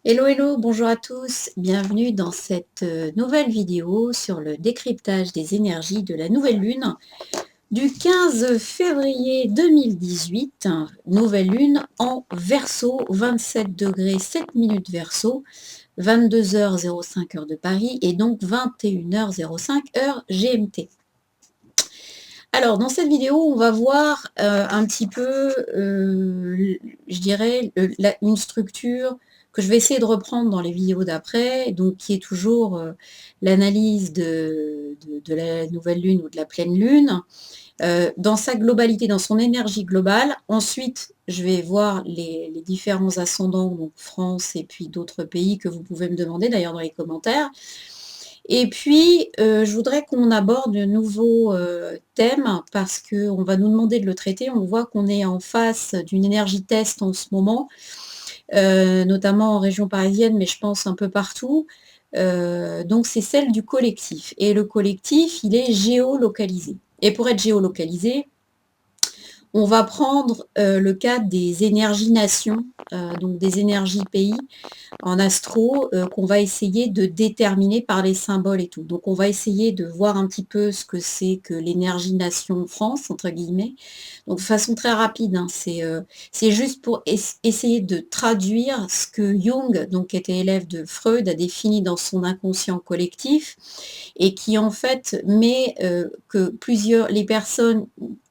Hello, hello, bonjour à tous, bienvenue dans cette nouvelle vidéo sur le décryptage des énergies de la nouvelle lune du 15 février 2018, nouvelle lune en Verseau, 27 degrés 7 minutes Verseau, 22h05 heure de Paris et donc 21h05 heure GMT. Alors, dans cette vidéo, on va voir un petit peu, je dirais, une structure que je vais essayer de reprendre dans les vidéos d'après, donc qui est toujours l'analyse de la nouvelle lune ou de la pleine lune, dans sa globalité, dans son énergie globale. Ensuite, je vais voir les différents ascendants, donc France et puis d'autres pays que vous pouvez me demander d'ailleurs dans les commentaires. Et puis, je voudrais qu'on aborde de nouveaux thèmes parce qu'on va nous demander de le traiter. On voit qu'on est en face d'une énergie test en ce moment, notamment en région parisienne, mais je pense un peu partout. Donc c'est celle du collectif. Et le collectif, il est géolocalisé. Et pour être géolocalisé, on va prendre le cas des énergies nations, donc des énergies pays en astro, qu'on va essayer de déterminer par les symboles et tout. Donc on va essayer de voir un petit peu ce que c'est que l'énergie nation France, entre guillemets. Donc de façon très rapide, hein, c'est juste pour essayer de traduire ce que Jung, donc qui était élève de Freud, a défini dans son inconscient collectif, et qui en fait met que les personnes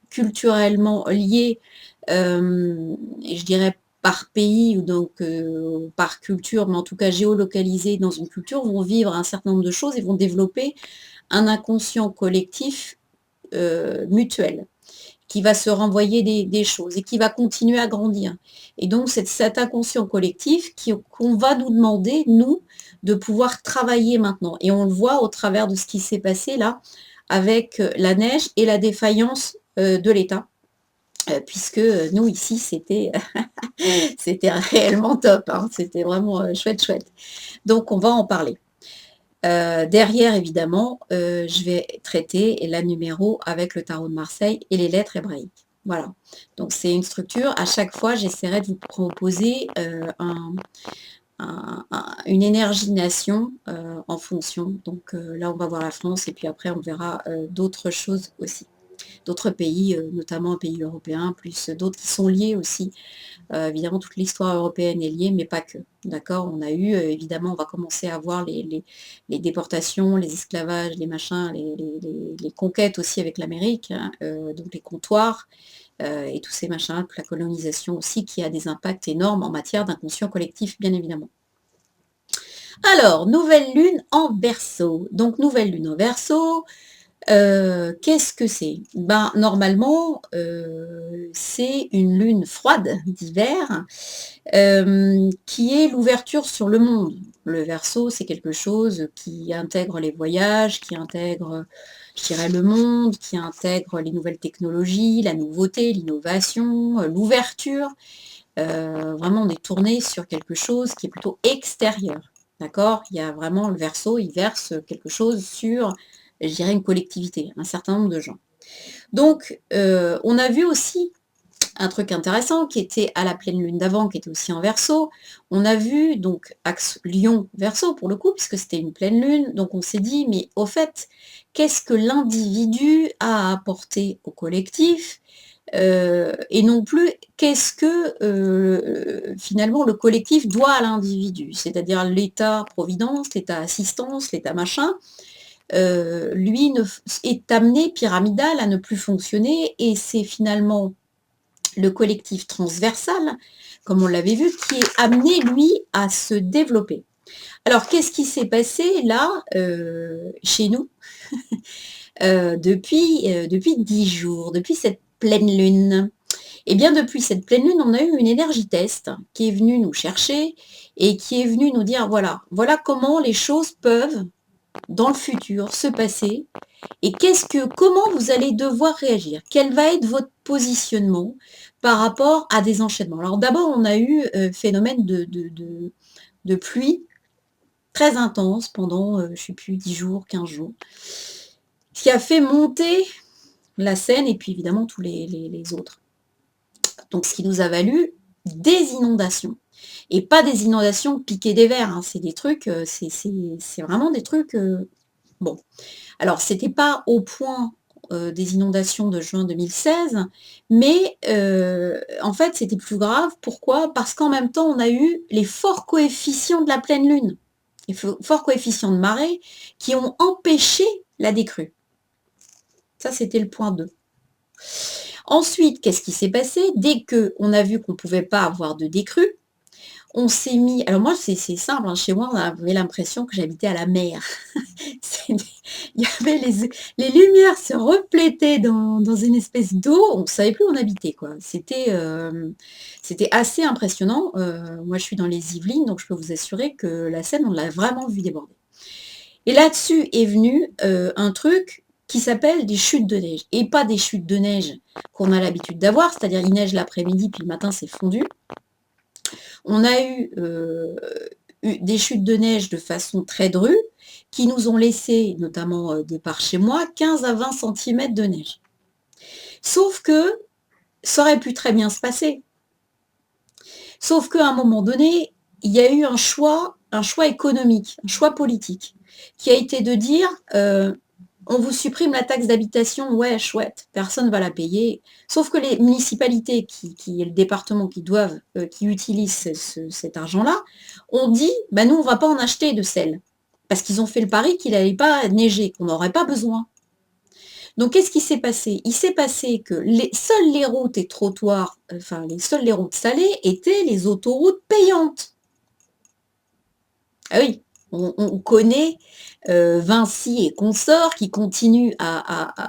culturellement liées, et je dirais par pays ou donc par culture, mais en tout cas géolocalisées dans une culture, vont vivre un certain nombre de choses et vont développer un inconscient collectif mutuel qui va se renvoyer des choses et qui va continuer à grandir. Et donc c'est cet inconscient collectif qu'on va nous demander, nous, de pouvoir travailler maintenant. Et on le voit au travers de ce qui s'est passé là avec la neige et la défaillance de l'État. Puisque nous ici c'était réellement top, hein, c'était vraiment chouette chouette. Donc on va en parler. Derrière évidemment, je vais traiter la numéro avec le tarot de Marseille et les lettres hébraïques. Voilà. Donc c'est une structure. À chaque fois, j'essaierai de vous proposer une énergie nation en fonction. Donc là, on va voir la France et puis après, on verra d'autres choses aussi. D'autres pays, notamment un pays européen, plus d'autres qui sont liés aussi. Évidemment, toute l'histoire européenne est liée, mais pas que. D'accord. On a eu, évidemment, on va commencer à voir les déportations, les esclavages, les machins, les conquêtes aussi avec l'Amérique, hein, donc les comptoirs, et tous ces machins, la colonisation aussi, qui a des impacts énormes en matière d'inconscient collectif, bien évidemment. Alors, nouvelle lune en Verseau. Donc, nouvelle lune en Verseau, qu'est-ce que c'est? Ben, normalement, c'est une lune froide d'hiver, qui est l'ouverture sur le monde. Le Verseau, c'est quelque chose qui intègre les voyages, qui intègre, je dirais, le monde, qui intègre les nouvelles technologies, la nouveauté, l'innovation, l'ouverture. Vraiment, on est tourné sur quelque chose qui est plutôt extérieur. D'accord? Il y a vraiment le Verseau, il verse quelque chose sur, je dirais, une collectivité, un certain nombre de gens. Donc, on a vu aussi un truc intéressant qui était à la pleine lune d'avant, qui était aussi en Verseau. On a vu donc axe Lion-Verseau pour le coup, puisque c'était une pleine lune. Donc on s'est dit, mais au fait, qu'est-ce que l'individu a à apporter au collectif, et non plus qu'est-ce que finalement le collectif doit à l'individu, c'est-à-dire l'État-providence, l'État-assistance, l'État-machin, lui est amené pyramidal à ne plus fonctionner, et c'est finalement le collectif transversal, comme on l'avait vu, qui est amené, lui, à se développer. Alors, qu'est-ce qui s'est passé là, chez nous, depuis 10 jours, depuis cette pleine lune? Eh bien, depuis cette pleine lune, on a eu une énergie test qui est venue nous chercher et qui est venue nous dire, voilà comment les choses peuvent, dans le futur, se passer, et comment vous allez devoir réagir? Quel va être votre positionnement par rapport à des enchaînements? Alors d'abord, on a eu phénomène de pluie très intense pendant, je ne sais plus, 10 jours, 15 jours, ce qui a fait monter la Seine et puis évidemment tous les autres. Donc ce qui nous a valu des inondations. Et pas des inondations piquées des vers, hein. C'est des trucs, c'est vraiment des trucs, bon. Alors c'était pas au point, des inondations de juin 2016, mais en fait c'était plus grave. Pourquoi? Parce qu'en même temps on a eu les forts coefficients de la pleine lune, les forts coefficients de marée qui ont empêché la décrue. Ça c'était le point 2. Ensuite, qu'est-ce qui s'est passé? Dès qu'on a vu qu'on ne pouvait pas avoir de décrue, on s'est mis... Alors moi, c'est simple, hein, chez moi, on avait l'impression que j'habitais à la mer. Il y avait les lumières se reflétaient dans une espèce d'eau, on ne savait plus où on habitait, quoi. C'était assez impressionnant. Moi, je suis dans les Yvelines, donc je peux vous assurer que la Seine, on l'a vraiment vu déborder. Et là-dessus est venu un truc qui s'appelle des chutes de neige. Et pas des chutes de neige qu'on a l'habitude d'avoir, c'est-à-dire il neige l'après-midi, puis le matin, c'est fondu. On a eu des chutes de neige de façon très drue, qui nous ont laissé, notamment de par chez moi, 15 à 20 cm de neige. Sauf que ça aurait pu très bien se passer. Sauf qu'à un moment donné, il y a eu un choix économique, un choix politique, qui a été de dire on vous supprime la taxe d'habitation, ouais, chouette, personne ne va la payer. Sauf que les municipalités, qui est le département qui utilisent cet argent-là, ont dit, bah nous, on ne va pas en acheter de sel. Parce qu'ils ont fait le pari qu'il n'allait pas neiger, qu'on n'aurait pas besoin. Donc, qu'est-ce qui s'est passé? Il s'est passé que seules les routes et trottoirs, seules les routes salées étaient les autoroutes payantes. Ah oui, on connaît Vinci et consorts qui continuent à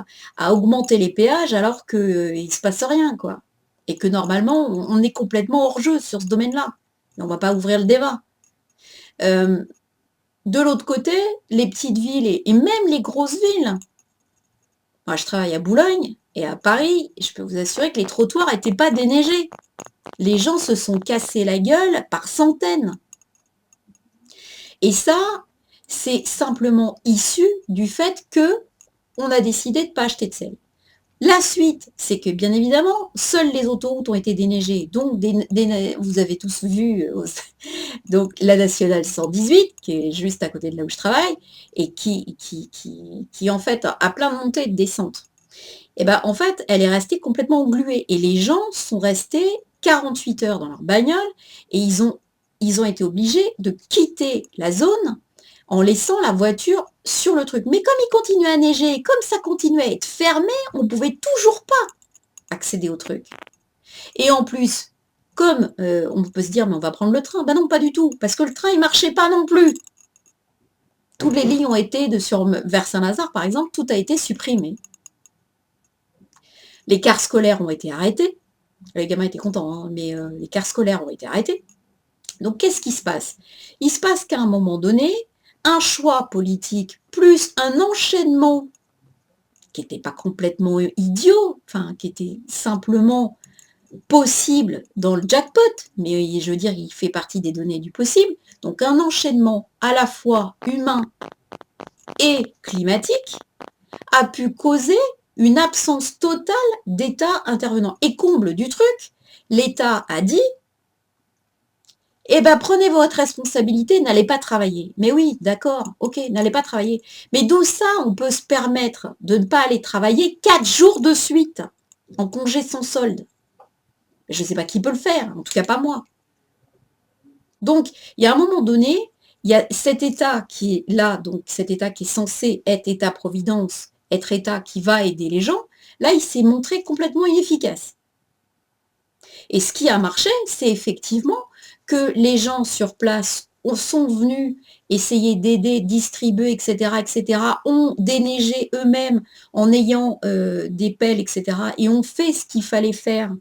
augmenter les péages alors qu'il ne se passe rien, quoi. Et que normalement, on est complètement hors jeu sur ce domaine-là. On ne va pas ouvrir le débat. De l'autre côté, les petites villes et même les grosses villes. Moi, je travaille à Boulogne et à Paris, je peux vous assurer que les trottoirs n'étaient pas déneigés. Les gens se sont cassés la gueule par centaines. Et ça, c'est simplement issu du fait qu'on a décidé de ne pas acheter de sel. La suite, c'est que bien évidemment, seules les autoroutes ont été déneigées. Donc, vous avez tous vu donc, la nationale 118, qui est juste à côté de là où je travaille, et qui en fait a plein de montées et de descentes. Et bien en fait, elle est restée complètement engluée. Et les gens sont restés 48 heures dans leur bagnole et ils ont été obligés de quitter la zone en laissant la voiture sur le truc. Mais comme il continuait à neiger, comme ça continuait à être fermé, on ne pouvait toujours pas accéder au truc. Et en plus, comme on peut se dire, mais on va prendre le train. Ben non, pas du tout, parce que le train, il ne marchait pas non plus. Toutes les lignes ont été, vers Saint-Lazare, par exemple, tout a été supprimé. Les cars scolaires ont été arrêtés. Les gamins étaient contents, hein, mais les cars scolaires ont été arrêtés. Donc, qu'est-ce qui se passe? Il se passe qu'à un moment donné, un choix politique plus un enchaînement qui n'était pas complètement idiot, enfin, qui était simplement possible dans le jackpot, mais je veux dire, il fait partie des données du possible. Donc, un enchaînement à la fois humain et climatique a pu causer une absence totale d'État intervenant. Et comble du truc, l'État a dit eh ben, prenez votre responsabilité, n'allez pas travailler. Mais oui, d'accord, ok, n'allez pas travailler. Mais d'où ça, on peut se permettre de ne pas aller travailler 4 jours de suite en congé sans solde? Je ne sais pas qui peut le faire, en tout cas pas moi. Donc, il y a un moment donné, il y a cet État qui est là, donc cet État qui est censé être État-providence, être État qui va aider les gens, là, il s'est montré complètement inefficace. Et ce qui a marché, c'est effectivement que les gens sur place sont venus essayer d'aider, distribuer, etc., ont déneigé eux-mêmes en ayant des pelles, etc., et ont fait ce qu'il fallait faire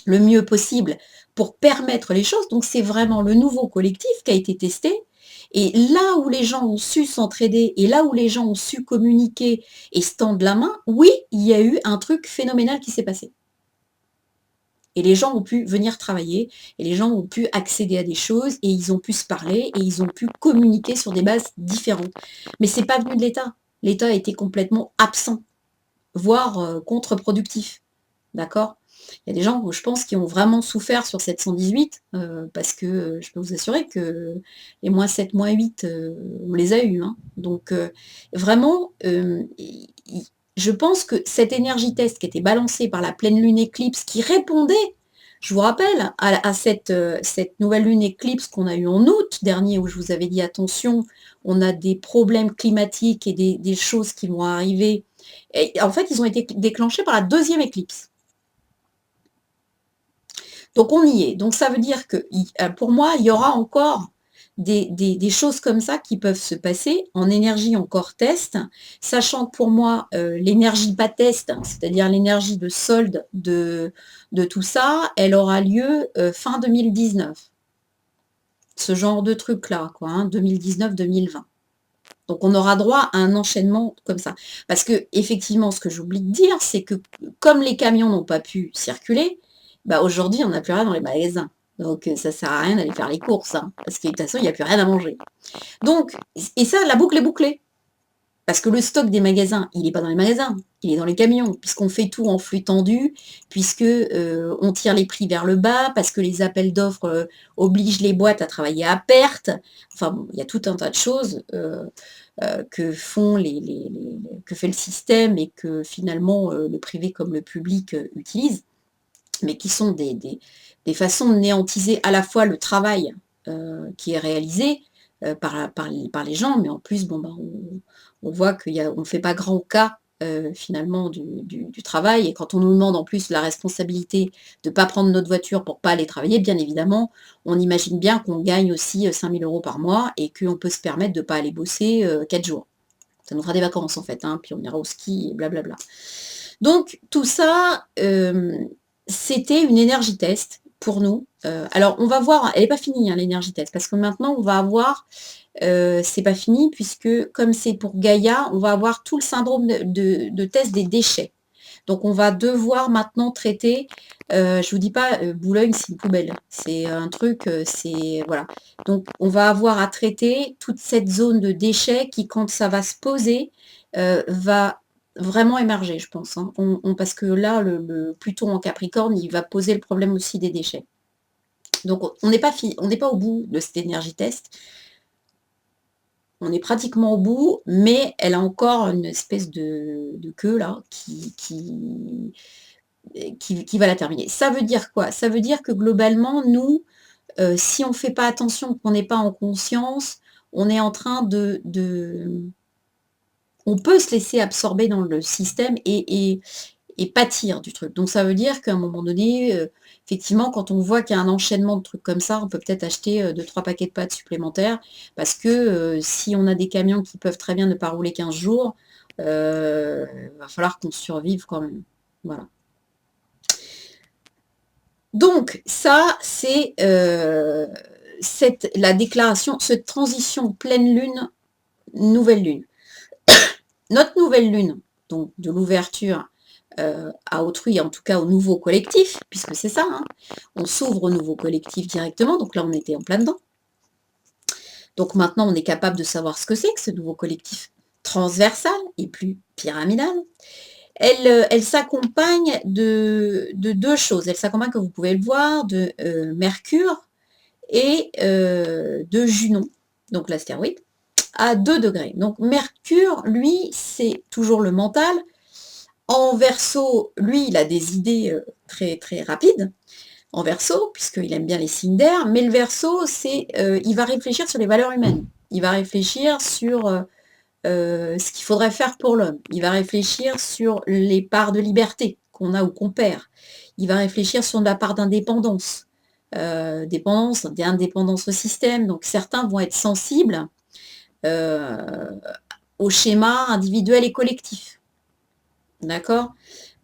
le mieux possible pour permettre les choses. Donc c'est vraiment le nouveau collectif qui a été testé. Et là où les gens ont su s'entraider et là où les gens ont su communiquer et se tendre la main, oui, il y a eu un truc phénoménal qui s'est passé. Et les gens ont pu venir travailler, et les gens ont pu accéder à des choses, et ils ont pu se parler, et ils ont pu communiquer sur des bases différentes. Mais ce n'est pas venu de l'État. L'État a été complètement absent, voire contre-productif. D'accord? Il y a des gens, je pense, qui ont vraiment souffert sur cette 118, parce que je peux vous assurer que les -7, -8, on les a eus, hein. Donc vraiment, je pense que cette énergie test qui était balancée par la pleine lune éclipse, qui répondait, je vous rappelle, à cette nouvelle lune éclipse qu'on a eue en août dernier, où je vous avais dit attention, on a des problèmes climatiques et des choses qui vont arriver. Et en fait, ils ont été déclenchés par la deuxième éclipse. Donc on y est. Donc ça veut dire que pour moi, il y aura encore des choses comme ça qui peuvent se passer en énergie encore test, sachant que pour moi, l'énergie pas test, c'est-à-dire l'énergie de solde de tout ça, elle aura lieu fin 2019. Ce genre de truc-là, quoi, hein, 2019-2020. Donc on aura droit à un enchaînement comme ça. Parce que effectivement, ce que j'oublie de dire, c'est que comme les camions n'ont pas pu circuler, bah aujourd'hui, on n'a plus rien dans les magasins. Donc ça ne sert à rien d'aller faire les courses, hein, parce que de toute façon, il n'y a plus rien à manger. Donc, et ça, la boucle est bouclée. Parce que le stock des magasins, il n'est pas dans les magasins, il est dans les camions, puisqu'on fait tout en flux tendu, puisque on tire les prix vers le bas, parce que les appels d'offres obligent les boîtes à travailler à perte. Enfin bon, il y a tout un tas de choses que font que fait le système et que finalement le privé comme le public utilisent, mais qui sont des façons de néantiser à la fois le travail qui est réalisé par les gens, mais en plus, bon, bah, on voit qu'on ne fait pas grand cas finalement du travail, et quand on nous demande en plus la responsabilité de ne pas prendre notre voiture pour ne pas aller travailler, bien évidemment, on imagine bien qu'on gagne aussi 5 000 € par mois et qu'on peut se permettre de ne pas aller bosser 4 jours. Ça nous fera des vacances en fait, hein, puis on ira au ski et blablabla. Donc tout ça, c'était une énergie test pour nous. Alors on va voir, elle n'est pas finie hein, l'énergie test, parce que maintenant on va avoir, c'est pas fini, puisque comme c'est pour Gaïa, on va avoir tout le syndrome de test des déchets. Donc on va devoir maintenant traiter, je vous dis pas, Boulogne c'est une poubelle, c'est un truc, c'est voilà. Donc on va avoir à traiter toute cette zone de déchets qui, quand ça va se poser, va vraiment émerger, je pense, hein. Parce que là, le Pluton en Capricorne, il va poser le problème aussi des déchets. Donc on n'est pas au bout de cette énergie test. On est pratiquement au bout, mais elle a encore une espèce de queue là qui va la terminer. Ça veut dire quoi? Ça veut dire que globalement, nous, si on ne fait pas attention, qu'on n'est pas en conscience, on est en train on peut se laisser absorber dans le système et pâtir du truc. Donc ça veut dire qu'à un moment donné, effectivement, quand on voit qu'il y a un enchaînement de trucs comme ça, on peut peut-être acheter 2-3 paquets de pâtes supplémentaires, parce que si on a des camions qui peuvent très bien ne pas rouler 15 jours, il va falloir qu'on survive quand même. Voilà. Donc ça, c'est la déclaration, cette transition pleine lune, nouvelle lune. Notre nouvelle lune, donc de l'ouverture à autrui, en tout cas au nouveau collectif, puisque c'est ça, hein, on s'ouvre au nouveau collectif directement, donc là on était en plein dedans. Donc maintenant on est capable de savoir ce que c'est que ce nouveau collectif transversal et plus pyramidal. Elle s'accompagne de deux choses. Elle s'accompagne, comme vous pouvez le voir, de Mercure et de Junon, donc l'astéroïde, à 2 degrés. Donc Mercure, lui, c'est toujours le mental. En Verseau, lui, il a des idées très, très rapides, en Verseau, puisqu'il aime bien les signes d'air, mais le Verseau, il va réfléchir sur les valeurs humaines. Il va réfléchir sur ce qu'il faudrait faire pour l'homme. Il va réfléchir sur les parts de liberté qu'on a ou qu'on perd. Il va réfléchir sur la part d'indépendance, d'indépendance au système. Donc certains vont être sensibles au schéma individuel et collectif. D'accord?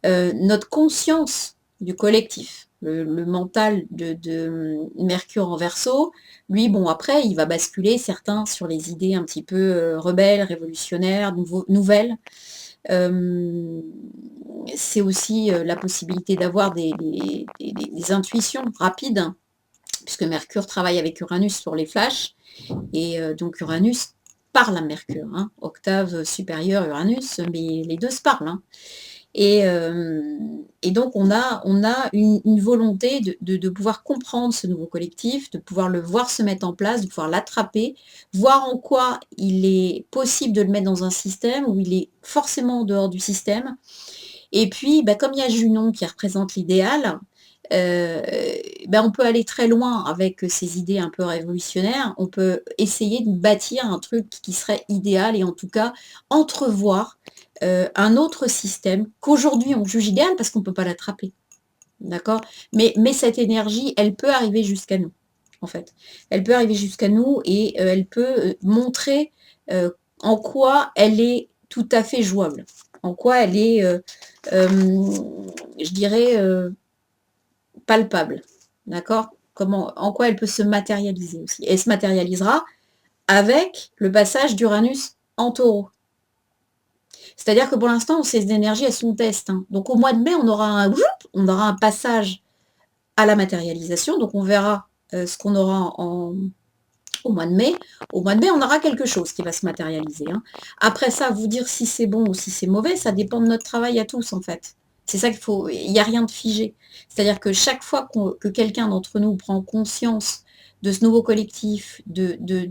Notre conscience du collectif, le mental de Mercure en Verseau, lui, bon, après, il va basculer certains sur les idées un petit peu rebelles, révolutionnaires, nouvelles. C'est aussi la possibilité d'avoir des intuitions rapides, puisque Mercure travaille avec Uranus sur les flashs, et donc Uranus parle à Mercure, hein, octave supérieure Uranus, mais les deux se parlent, hein. Et donc on a une volonté de pouvoir comprendre ce nouveau collectif, de pouvoir le voir se mettre en place, de pouvoir l'attraper, voir en quoi il est possible de le mettre dans un système, où il est forcément en dehors du système. Et puis, bah, comme il y a Junon qui représente l'idéal, bah, on peut aller très loin avec ces idées un peu révolutionnaires. On peut essayer de bâtir un truc qui serait idéal et en tout cas entrevoir un autre système qu'aujourd'hui on juge idéal parce qu'on ne peut pas l'attraper. D'accord? Mais cette énergie, elle peut arriver jusqu'à nous, en fait. Elle peut arriver jusqu'à nous et elle peut montrer en quoi elle est tout à fait jouable. En quoi elle est, je dirais, palpable. D'accord? En quoi elle peut se matérialiser aussi. Elle se matérialisera avec le passage d'Uranus en taureau. C'est-à-dire que pour l'instant, ces énergies, elles sont test. Hein. Donc au mois de mai, on aura un passage à la matérialisation. Donc on verra ce qu'on aura au mois de mai. Au mois de mai, on aura quelque chose qui va se matérialiser. Hein. Après ça, vous dire si c'est bon ou si c'est mauvais, ça dépend de notre travail à tous, en fait. C'est ça qu'il faut. Il n'y a rien de figé. C'est-à-dire que chaque fois que quelqu'un d'entre nous prend conscience de ce nouveau collectif, des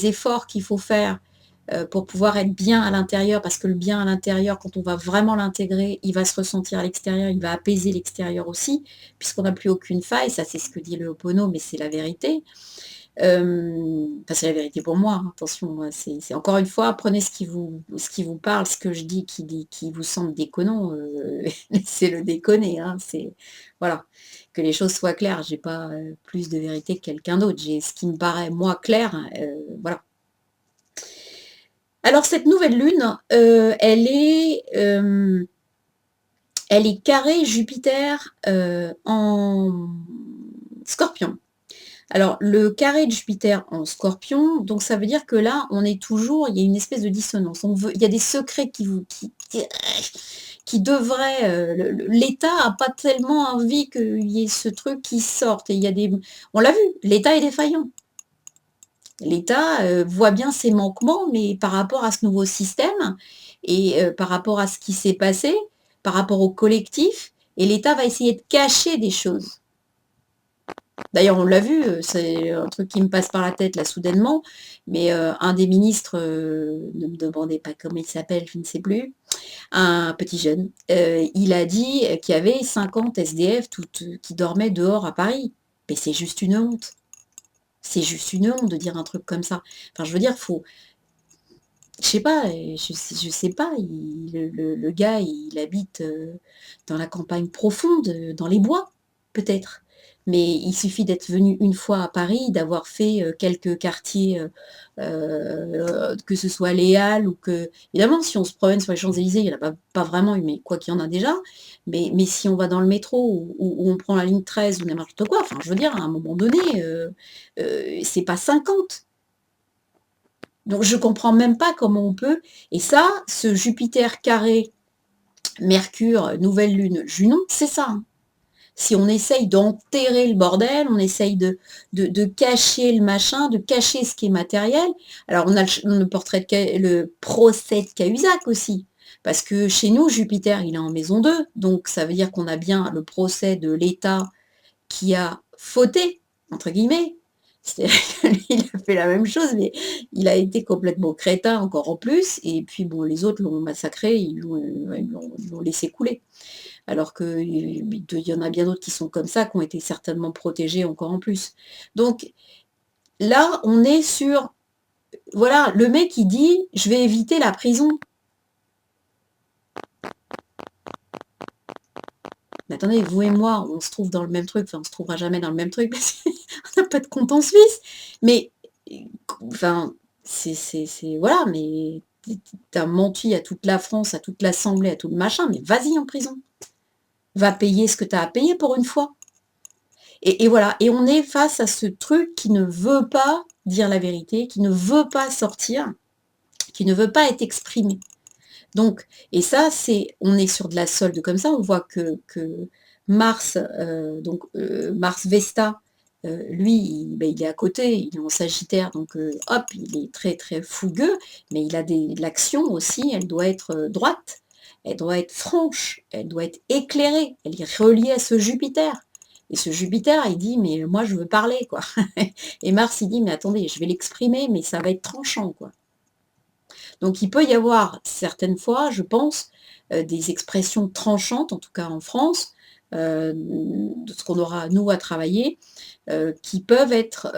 efforts qu'il faut faire pour pouvoir être bien à l'intérieur, parce que le bien à l'intérieur, quand on va vraiment l'intégrer, il va se ressentir à l'extérieur, il va apaiser l'extérieur aussi, puisqu'on n'a plus aucune faille, ça c'est ce que dit le Ho'oponopono, mais c'est la vérité. Enfin, c'est la vérité pour moi, hein, attention, c'est encore une fois, prenez ce qui vous parle, ce que je dis qui vous semble déconnant, laissez-le déconner, hein, voilà, que les choses soient claires, j'ai pas plus de vérité que quelqu'un d'autre, j'ai ce qui me paraît moi clair, voilà. Alors cette nouvelle lune, elle est carrée Jupiter en Scorpion. Alors le carré de Jupiter en Scorpion, donc ça veut dire que là, on est toujours, il y a une espèce de dissonance. Il y a des secrets qui devraient, l'État n'a pas tellement envie qu'il y ait ce truc qui sorte. Et on l'a vu, l'État est défaillant. L'État voit bien ses manquements, mais par rapport à ce nouveau système et par rapport à ce qui s'est passé, par rapport au collectif, et l'État va essayer de cacher des choses. D'ailleurs, on l'a vu, c'est un truc qui me passe par la tête là soudainement, mais un des ministres, ne me demandez pas comment il s'appelle, je ne sais plus, un petit jeune, il a dit qu'il y avait 50 SDF qui dormaient dehors à Paris. Mais c'est juste une honte. C'est juste une honte de dire un truc comme ça. Enfin, je veux dire, je sais pas, je sais pas, le gars, il habite dans la campagne profonde, dans les bois, peut-être. Mais il suffit d'être venu une fois à Paris, d'avoir fait quelques quartiers, que ce soit les Halles ou que... Évidemment, si on se promène sur les Champs-Élysées, il n'y en a pas vraiment eu, mais quoi qu'il y en a déjà. Mais si on va dans le métro ou on prend la ligne 13 ou n'importe quoi, enfin, je veux dire, à un moment donné, c'est pas 50. Donc je comprends même pas comment on peut. Et ça, ce Jupiter carré, Mercure, nouvelle lune, Junon, c'est ça. Hein. Si on essaye d'enterrer le bordel, on essaye de cacher le machin, de cacher ce qui est matériel. Alors on a le procès de Cahuzac aussi. Parce que chez nous, Jupiter, il est en maison 2. Donc ça veut dire qu'on a bien le procès de l'État qui a fauté, entre guillemets. C'est-à-dire qu'il a fait la même chose, mais il a été complètement crétin encore en plus, et puis bon, les autres l'ont massacré, ils l'ont laissé couler. Alors qu'il y en a bien d'autres qui sont comme ça, qui ont été certainement protégés encore en plus. Donc là, on est sur, voilà, le mec qui dit, je vais éviter la prison. Mais attendez, vous et moi, on se trouve dans le même truc, enfin on se trouvera jamais dans le même truc, parce qu'on n'a pas de compte en Suisse. Mais, enfin, voilà, mais t'as menti à toute la France, à toute l'Assemblée, à tout le machin, mais vas-y en prison. Va payer ce que tu as à payer pour une fois. Et voilà, et on est face à ce truc qui ne veut pas dire la vérité, qui ne veut pas sortir, qui ne veut pas être exprimé. Donc, et ça, on est sur de la solde comme ça, on voit que Mars, Mars Vesta, lui, il est à côté, il est en Sagittaire, donc hop, il est très très fougueux, mais il a de l'action aussi, elle doit être droite. elle doit être franche, elle doit être éclairée, elle est reliée à ce Jupiter. Et ce Jupiter, il dit, mais moi je veux parler, quoi. Et Mars, il dit, mais attendez, je vais l'exprimer, mais ça va être tranchant, quoi. Donc il peut y avoir certaines fois, je pense, des expressions tranchantes, en tout cas en France, de ce qu'on aura, nous, à travailler, qui peuvent être,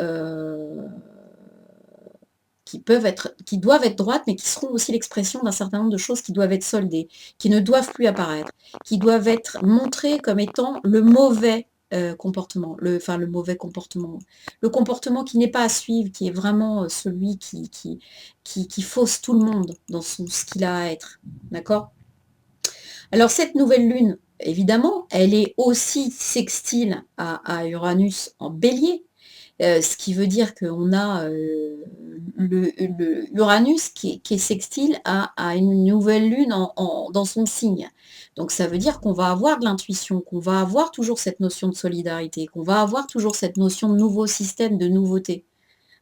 qui doivent être droites, mais qui seront aussi l'expression d'un certain nombre de choses qui doivent être soldées, qui ne doivent plus apparaître, qui doivent être montrées comme étant le mauvais comportement, le mauvais comportement, le comportement qui n'est pas à suivre, qui est vraiment celui qui fausse tout le monde dans ce qu'il a à être. D'accord? Alors cette nouvelle lune, évidemment, elle est aussi sextile à Uranus en bélier, ce qui veut dire qu'on a Uranus qui est sextile à une nouvelle lune dans son signe. Donc ça veut dire qu'on va avoir de l'intuition, qu'on va avoir toujours cette notion de solidarité, qu'on va avoir toujours cette notion de nouveau système, de nouveauté.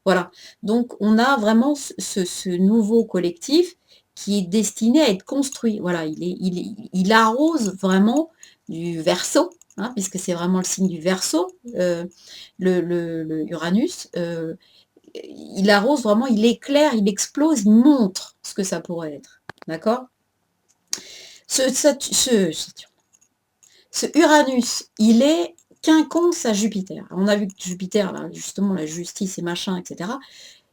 Voilà. Donc on a vraiment ce nouveau collectif qui est destiné à être construit. Voilà, il arrose vraiment du Verseau, hein, puisque c'est vraiment le signe du Verseau, le Uranus. Il arrose vraiment, il éclaire, il explose, il montre ce que ça pourrait être. D'accord? Ce Uranus, il est quinconce à Jupiter. On a vu que Jupiter, là, justement, la justice et machin, etc.,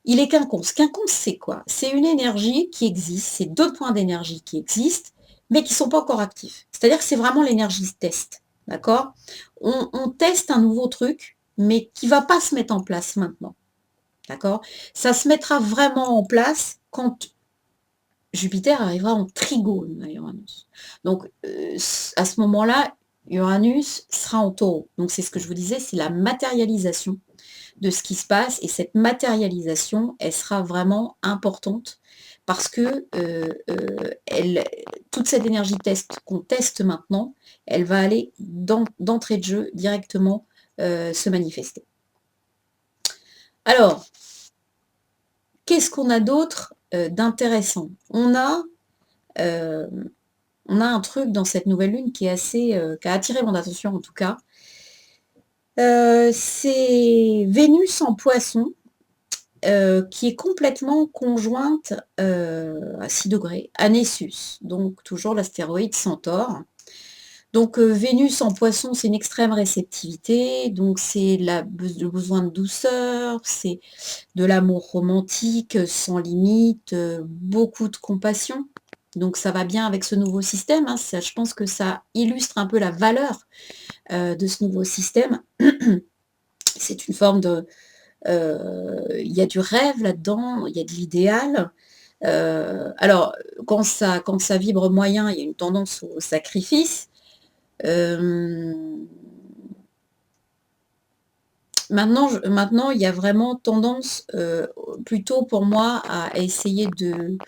il est quinconce. Quinconce, c'est quoi? C'est une énergie qui existe, c'est deux points d'énergie qui existent, mais qui ne sont pas encore actifs. C'est-à-dire que c'est vraiment l'énergie test. D'accord? On teste un nouveau truc, mais qui ne va pas se mettre en place maintenant. D'accord? Ça se mettra vraiment en place quand Jupiter arrivera en trigone à Uranus. Donc, à ce moment-là, Uranus sera en taureau. Donc, c'est ce que je vous disais, c'est la matérialisation de ce qui se passe. Et cette matérialisation, elle sera vraiment importante parce que toute cette énergie test qu'on teste maintenant, elle va aller d'entrée de jeu directement se manifester. Alors, qu'est-ce qu'on a d'autre d'intéressant? On a un truc dans cette nouvelle lune qui est assez, qui a attiré mon attention en tout cas. C'est Vénus en Poisson, qui est complètement conjointe à 6 degrés à Nessus, donc toujours l'astéroïde Centaure. Donc Vénus en Poisson, c'est une extrême réceptivité, donc c'est le besoin de douceur, c'est de l'amour romantique sans limite, beaucoup de compassion. Donc ça va bien avec ce nouveau système, hein. Je pense que ça illustre un peu la valeur de ce nouveau système. C'est une forme de... il y a du rêve là-dedans, il y a de l'idéal. Alors, quand ça vibre moyen, il y a une tendance au sacrifice. Maintenant, il y a vraiment tendance, plutôt pour moi, à essayer de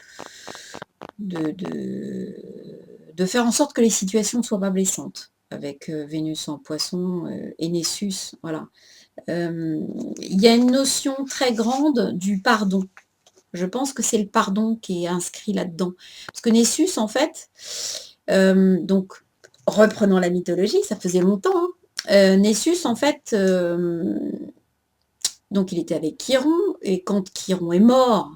faire en sorte que les situations ne soient pas blessantes, avec Vénus en Poisson et Nessus, voilà. Il y a une notion très grande du pardon. Je pense que c'est le pardon qui est inscrit là-dedans. Parce que Nessus, en fait, donc, reprenons la mythologie, ça faisait longtemps, hein. Nessus, en fait, donc il était avec Chiron, et quand Chiron est mort,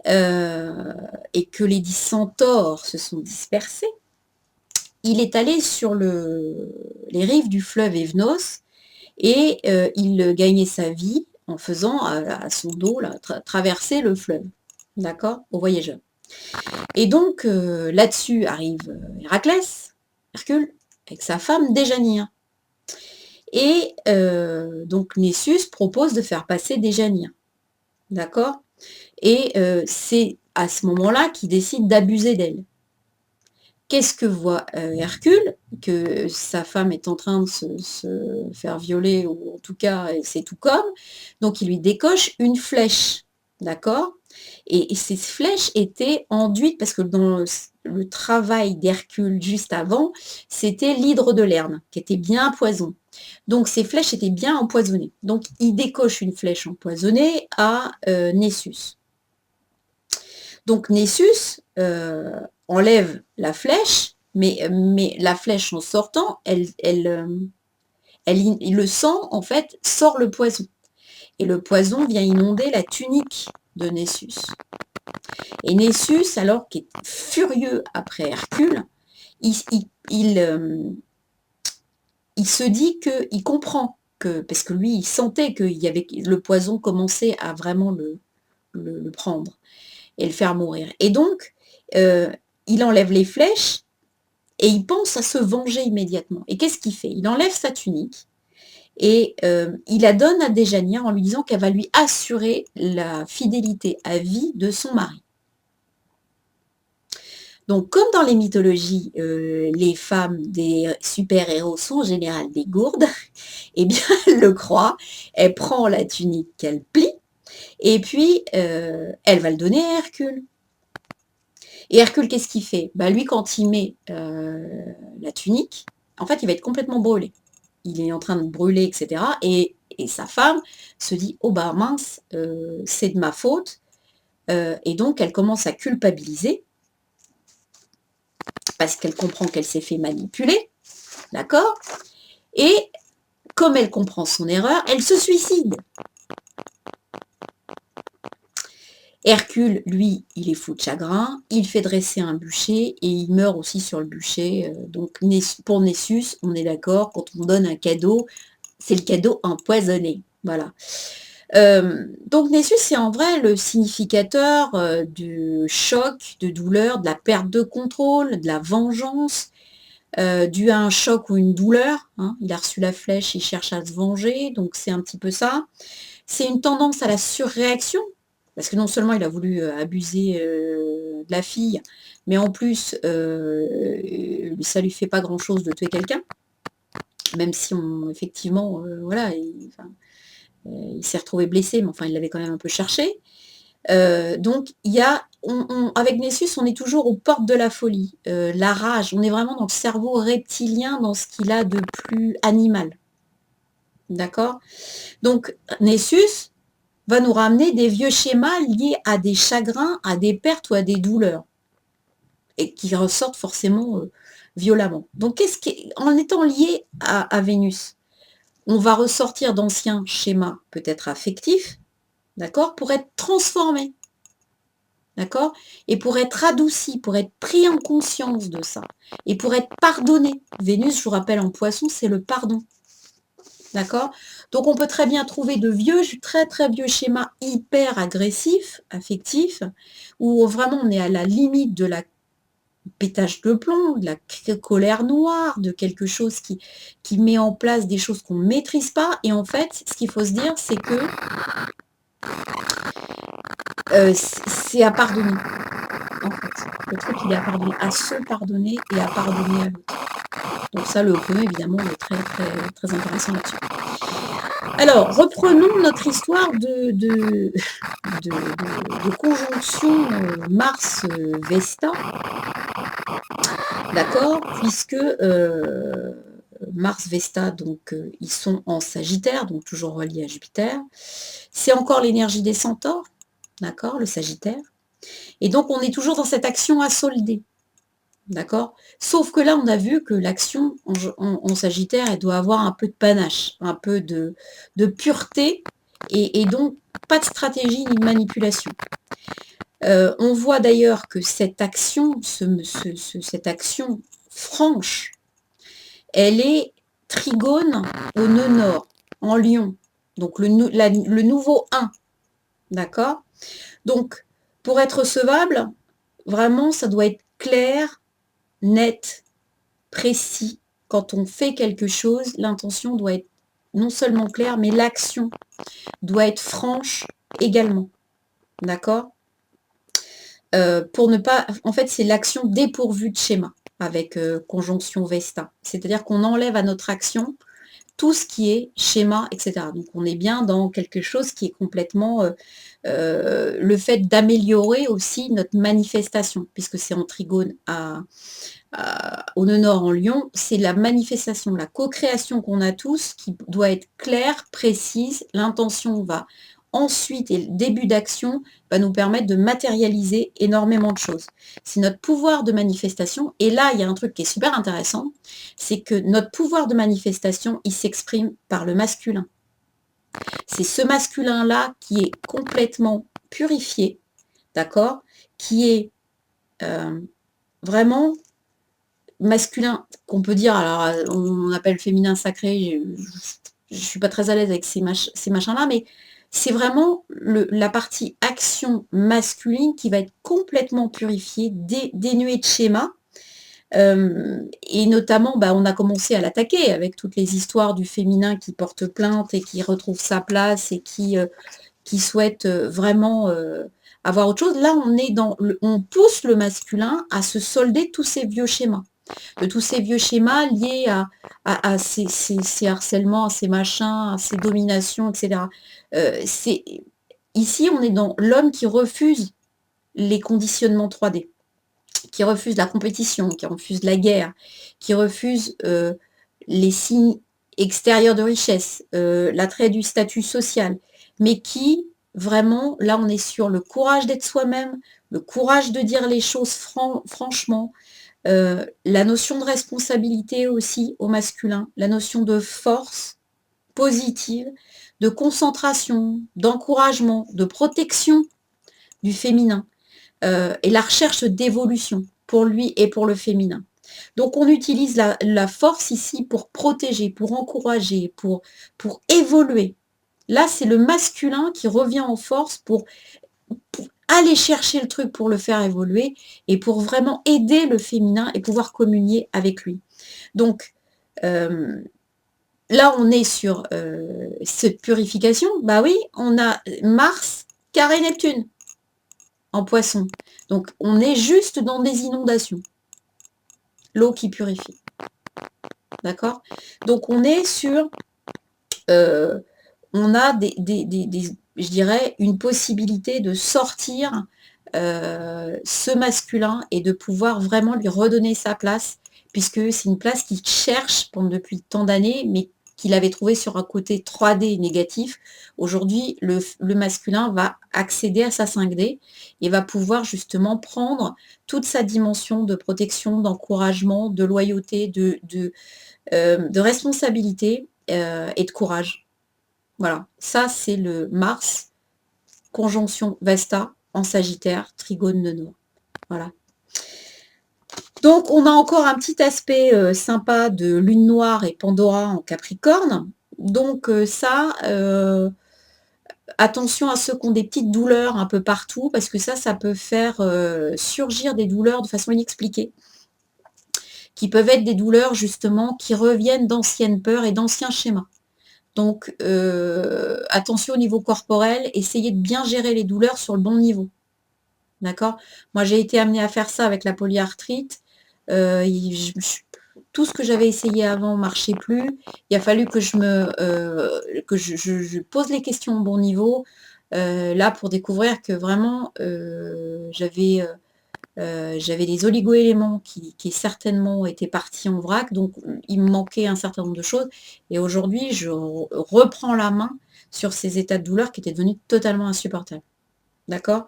et que les 10 centaures se sont dispersés, il est allé sur les rives du fleuve Evnos, et il gagnait sa vie en faisant à son dos là, traverser le fleuve, d'accord, aux voyageurs. Et donc là-dessus arrive Héraclès, Hercule, avec sa femme Déjanire. Et donc Nessus propose de faire passer Déjanire, d'accord. Et c'est à ce moment-là qu'il décide d'abuser d'elle. Qu'est-ce que voit Hercule? Que sa femme est en train de se faire violer, ou en tout cas, c'est tout comme. Donc il lui décoche une flèche, d'accord? Et ces flèches étaient enduites, parce que dans le travail d'Hercule juste avant, c'était l'hydre de Lerne, qui était bien poison. Donc ces flèches étaient bien empoisonnées. Donc il décoche une flèche empoisonnée à Nessus. Donc Nessus, enlève la flèche, mais la flèche en sortant, le sang, en fait, sort le poison. Et le poison vient inonder la tunique de Nessus. Et Nessus, alors qu'il est furieux après Hercule, il, il, il, il se dit qu'il comprend, parce que lui, il sentait que le poison commençait à vraiment le prendre et le faire mourir. Et donc, il enlève les flèches et il pense à se venger immédiatement. Et qu'est-ce qu'il fait? Il enlève sa tunique et il la donne à Déjanire en lui disant qu'elle va lui assurer la fidélité à vie de son mari. Donc, comme dans les mythologies, les femmes des super-héros sont en général des gourdes, eh bien, elle le croit, elle prend la tunique qu'elle plie, et puis elle va le donner à Hercule. Et Hercule, qu'est-ce qu'il fait? Bah, lui, quand il met la tunique, en fait, il va être complètement brûlé. Il est en train de brûler, etc. Et sa femme se dit, oh bah mince, c'est de ma faute. Et donc, elle commence à culpabiliser, parce qu'elle comprend qu'elle s'est fait manipuler, d'accord? Et comme elle comprend son erreur, elle se suicide. Hercule, lui, il est fou de chagrin, il fait dresser un bûcher et il meurt aussi sur le bûcher. Donc pour Nessus, on est d'accord, quand on donne un cadeau, c'est le cadeau empoisonné. Voilà. Donc Nessus, c'est en vrai le significateur du choc, de douleur, de la perte de contrôle, de la vengeance, dû à un choc ou une douleur. Hein. Il a reçu la flèche, il cherche à se venger, donc c'est un petit peu ça. C'est une tendance à la surréaction, parce que non seulement il a voulu abuser de la fille, mais en plus, ça lui fait pas grand-chose de tuer quelqu'un, même si effectivement, voilà, il s'est retrouvé blessé, mais enfin, il l'avait quand même un peu cherché. Donc, il y a, avec Nessus, on est toujours aux portes de la folie, la rage. On est vraiment dans le cerveau reptilien, dans ce qu'il a de plus animal. D'accord? Donc, Nessus va nous ramener des vieux schémas liés à des chagrins, à des pertes ou à des douleurs, et qui ressortent forcément violemment. Donc, en étant lié à Vénus, on va ressortir d'anciens schémas, peut-être affectifs, d'accord, pour être transformés. D'accord? Et pour être adouci, pour être pris en conscience de ça. Et pour être pardonné. Vénus, je vous rappelle, en poisson, c'est le pardon. D'accord? Donc on peut très bien trouver de vieux, très très vieux schémas hyper agressifs, affectifs, où vraiment on est à la limite de la pétage de plomb, de la colère noire, de quelque chose qui met en place des choses qu'on ne maîtrise pas. Et en fait, ce qu'il faut se dire, c'est que c'est à pardonner. En fait, le truc, il est à pardonner, à se pardonner et à pardonner à l'autre. Donc ça, le poème, évidemment, est très, très, très intéressant là-dessus. Alors, reprenons notre histoire de conjonction Mars-Vesta, d'accord, puisque Mars-Vesta, donc, ils sont en Sagittaire, donc toujours reliés à Jupiter. C'est encore l'énergie des centaures, d'accord, le Sagittaire. Et donc, on est toujours dans cette action à solder. D'accord? Sauf que là, on a vu que l'action en Sagittaire, elle doit avoir un peu de panache, un peu de pureté, et donc pas de stratégie ni de manipulation. On voit d'ailleurs que cette action, cette action franche, elle est trigone au nœud nord, en Lion. Donc le nouveau 1. D'accord? Donc, pour être recevable, vraiment, ça doit être clair, net, précis. Quand on fait quelque chose, l'intention doit être non seulement claire, mais l'action doit être franche également. D'accord? Pour ne pas... En fait, c'est l'action dépourvue de schéma avec conjonction Vesta. C'est-à-dire qu'on enlève à notre action tout ce qui est schéma, etc. Donc on est bien dans quelque chose qui est complètement le fait d'améliorer aussi notre manifestation, puisque c'est en trigone au nœud nord en Lion, c'est la manifestation, la co-création qu'on a tous qui doit être claire, précise, l'intention va ensuite, et le début d'action va nous permettre de matérialiser énormément de choses. C'est notre pouvoir de manifestation. Et là, il y a un truc qui est super intéressant, c'est que notre pouvoir de manifestation, il s'exprime par le masculin. C'est ce masculin-là qui est complètement purifié, d'accord, qui est vraiment masculin, qu'on peut dire, alors on appelle féminin sacré, je ne suis pas très à l'aise avec ces machins-là, mais c'est vraiment la partie action masculine qui va être complètement purifiée, dénuée de schéma. Et notamment, on a commencé à l'attaquer avec toutes les histoires du féminin qui porte plainte et qui retrouve sa place et qui souhaite vraiment avoir autre chose. Là, on pousse le masculin à se solder de tous ces vieux schémas. De tous ces vieux schémas liés à ces harcèlements, à ces machins, à ces dominations, etc. Ici, on est dans l'homme qui refuse les conditionnements 3D, qui refuse la compétition, qui refuse la guerre, qui refuse les signes extérieurs de richesse, l'attrait du statut social, mais qui, vraiment, là on est sur le courage d'être soi-même, le courage de dire les choses franchement, la notion de responsabilité aussi au masculin, la notion de force positive, de concentration, d'encouragement, de protection du féminin, et la recherche d'évolution pour lui et pour le féminin. Donc on utilise la force ici pour protéger, pour encourager, pour évoluer. Là, c'est le masculin qui revient en force pour aller chercher le truc pour le faire évoluer et pour vraiment aider le féminin et pouvoir communier avec lui. Donc, là, on est sur cette purification. Bah oui, on a Mars, carré Neptune, en poisson. Donc, on est juste dans des inondations. L'eau qui purifie. D'accord? Donc, on est sur... on a je dirais, une possibilité de sortir ce masculin et de pouvoir vraiment lui redonner sa place, puisque c'est une place qu'il cherche depuis tant d'années, mais qu'il avait trouvé sur un côté 3D négatif. Aujourd'hui, le masculin va accéder à sa 5D et va pouvoir justement prendre toute sa dimension de protection, d'encouragement, de loyauté, de responsabilité et de courage. Voilà, ça c'est le Mars, conjonction Vesta en Sagittaire, trigone de Noix. Voilà. Donc on a encore un petit aspect sympa de Lune Noire et Pandora en Capricorne. Donc attention à ceux qui ont des petites douleurs un peu partout, parce que ça peut faire surgir des douleurs de façon inexpliquée, qui peuvent être des douleurs justement qui reviennent d'anciennes peurs et d'anciens schémas. Donc, attention au niveau corporel, essayez de bien gérer les douleurs sur le bon niveau. D'accord? Moi, j'ai été amenée à faire ça avec la polyarthrite. Tout ce que j'avais essayé avant ne marchait plus. Il a fallu que je pose les questions au bon niveau, là, pour découvrir que vraiment, j'avais des oligo-éléments qui certainement étaient partis en vrac, donc il me manquait un certain nombre de choses. Et aujourd'hui, je reprends la main sur ces états de douleur qui étaient devenus totalement insupportables. D'accord?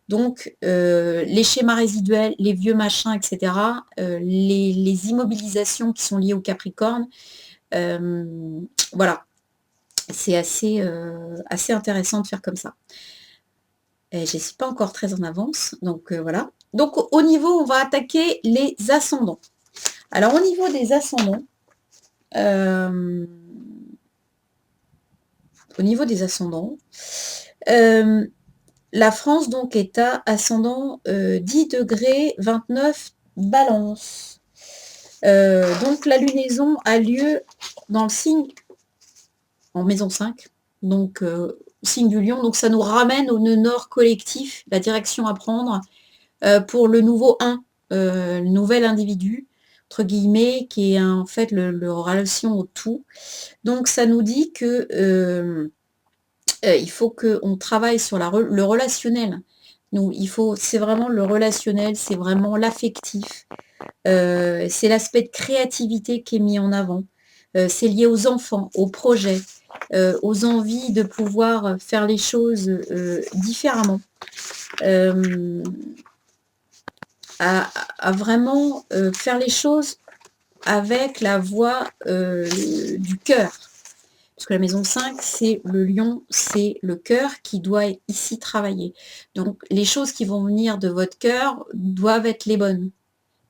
Donc, les schémas résiduels, les vieux machins, etc., les immobilisations qui sont liées au Capricorne, voilà. C'est assez intéressant de faire comme ça. Je ne suis pas encore très en avance, donc voilà. Donc au niveau, on va attaquer les ascendants. Alors au niveau des ascendants, la France donc est à ascendant 10 degrés 29 Balance. Donc la lunaison a lieu dans le signe, en maison 5, donc signe du lion, donc ça nous ramène au nœud nord collectif, la direction à prendre pour le nouveau 1, le nouvel individu, entre guillemets, qui est en fait le relation au tout. Donc ça nous dit que il faut qu'on travaille sur le relationnel. C'est vraiment le relationnel, c'est vraiment l'affectif, c'est l'aspect de créativité qui est mis en avant. C'est lié aux enfants, aux projets, aux envies de pouvoir faire les choses différemment, à vraiment faire les choses avec la voix du cœur. Parce que la maison 5, c'est le lion, c'est le cœur qui doit ici travailler. Donc les choses qui vont venir de votre cœur doivent être les bonnes,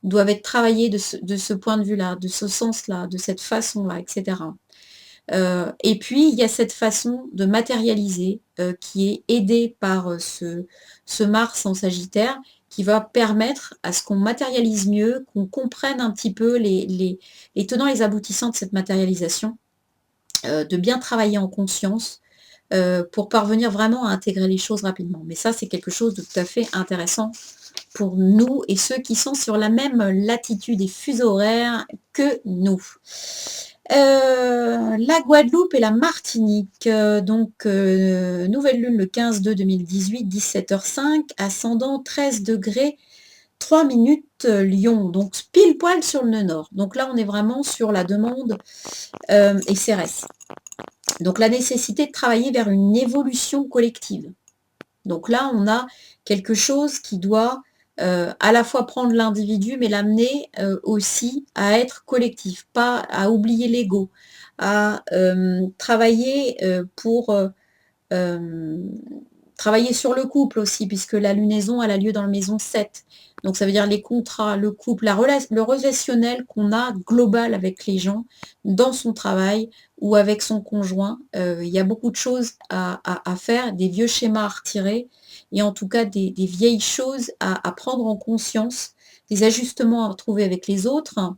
doivent être travaillées de ce point de vue-là, de ce sens-là, de cette façon-là, etc. Et puis, il y a cette façon de matérialiser qui est aidée par ce Mars en Sagittaire, qui va permettre à ce qu'on matérialise mieux, qu'on comprenne un petit peu les tenants et les aboutissants de cette matérialisation, de bien travailler en conscience pour parvenir vraiment à intégrer les choses rapidement. Mais ça, c'est quelque chose de tout à fait intéressant pour nous et ceux qui sont sur la même latitude et fuseau horaire que nous. La Guadeloupe et la Martinique, nouvelle lune le 15/2/2018, 17h05, ascendant 13 degrés 3 minutes Lion, donc pile poil sur le nœud nord. Donc là, on est vraiment sur la demande et CRS. Donc la nécessité de travailler vers une évolution collective. Donc là, on a quelque chose qui doit à la fois prendre l'individu, mais l'amener aussi à être collectif, pas à oublier l'ego, à travailler pour travailler sur le couple aussi, puisque la lunaison elle a lieu dans la maison 7. Donc ça veut dire les contrats, le couple, le relationnel qu'on a global avec les gens, dans son travail ou avec son conjoint. Il y a beaucoup de choses à faire, des vieux schémas à retirer, et en tout cas des vieilles choses à prendre en conscience, des ajustements à retrouver avec les autres,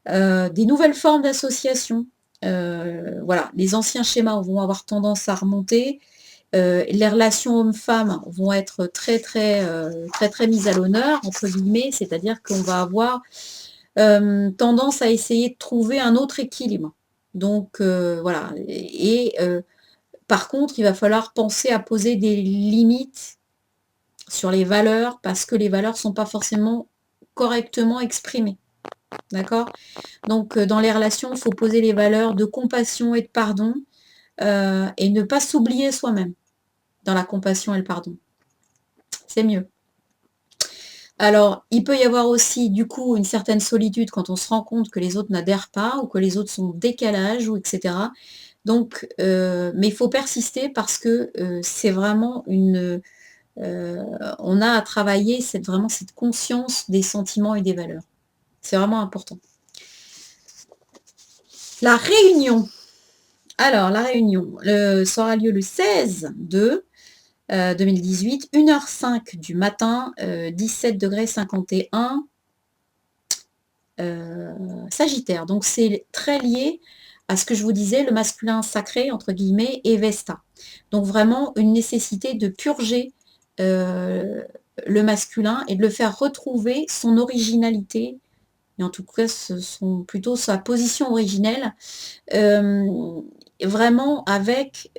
des nouvelles formes d'association. Voilà, les anciens schémas vont avoir tendance à remonter. Les relations hommes-femmes vont être très mises à l'honneur, entre guillemets, c'est-à-dire qu'on va avoir tendance à essayer de trouver un autre équilibre. Donc voilà, par contre, il va falloir penser à poser des limites sur les valeurs, parce que les valeurs ne sont pas forcément correctement exprimées. D'accord? Donc dans les relations, il faut poser les valeurs de compassion et de pardon, et ne pas s'oublier soi-même dans la compassion et le pardon. C'est mieux. Alors, il peut y avoir aussi, du coup, une certaine solitude quand on se rend compte que les autres n'adhèrent pas ou que les autres sont en décalage, ou etc. Donc, mais il faut persister parce que c'est vraiment on a à travailler vraiment cette conscience des sentiments et des valeurs. C'est vraiment important. La réunion. Alors, la réunion ça aura lieu le 16/2/2018, 1h05 du matin, 17°51, Sagittaire. Donc c'est très lié à ce que je vous disais, le masculin sacré, entre guillemets, et Vesta. Donc vraiment une nécessité de purger le masculin et de le faire retrouver son originalité, et en tout cas plutôt sa position originelle, vraiment avec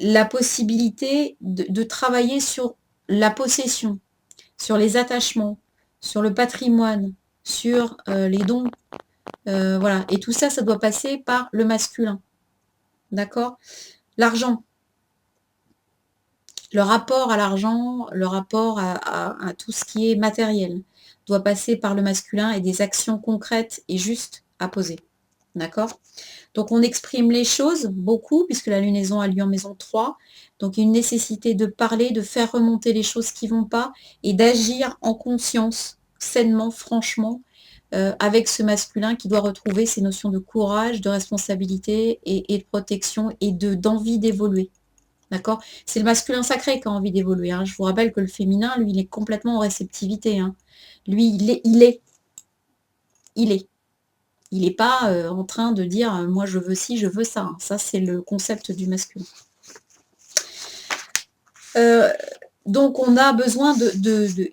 la possibilité de travailler sur la possession, sur les attachements, sur le patrimoine, sur les dons. Voilà. Et tout ça, ça doit passer par le masculin. D'accord? L'argent. Le rapport à l'argent, le rapport à tout ce qui est matériel doit passer par le masculin, et des actions concrètes et justes à poser. D'accord? Donc on exprime les choses beaucoup, puisque la lunaison a lieu en maison 3. Donc une nécessité de parler, de faire remonter les choses qui ne vont pas, et d'agir en conscience, sainement, franchement, avec ce masculin qui doit retrouver ces notions de courage, de responsabilité et de protection, et d'envie d'évoluer. D'accord? C'est le masculin sacré qui a envie d'évoluer. Hein. Je vous rappelle que le féminin, lui, il est complètement en réceptivité. Hein. Lui, il est. Il n'est pas en train de dire moi je veux ci, je veux ça. Ça, c'est le concept du masculin. Donc on a besoin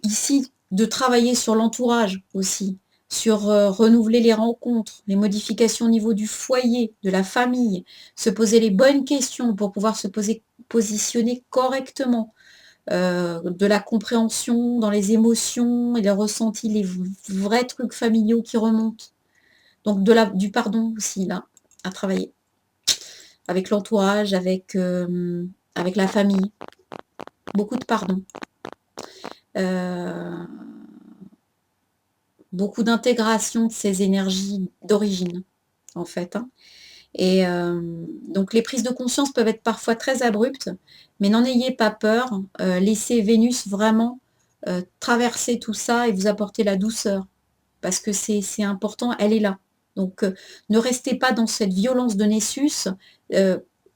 ici de travailler sur l'entourage aussi, sur renouveler les rencontres, les modifications au niveau du foyer, de la famille, se poser les bonnes questions pour pouvoir se positionner correctement, de la compréhension dans les émotions et les ressentis, les vrais trucs familiaux qui remontent. Donc du pardon aussi, là, à travailler. avec l'entourage, avec la famille. Beaucoup de pardon. Beaucoup d'intégration de ces énergies d'origine, en fait. Hein. Et donc les prises de conscience peuvent être parfois très abruptes, mais n'en ayez pas peur. Laissez Vénus vraiment traverser tout ça et vous apporter la douceur, parce que c'est important, elle est là. Donc ne restez pas dans cette violence de Nessus,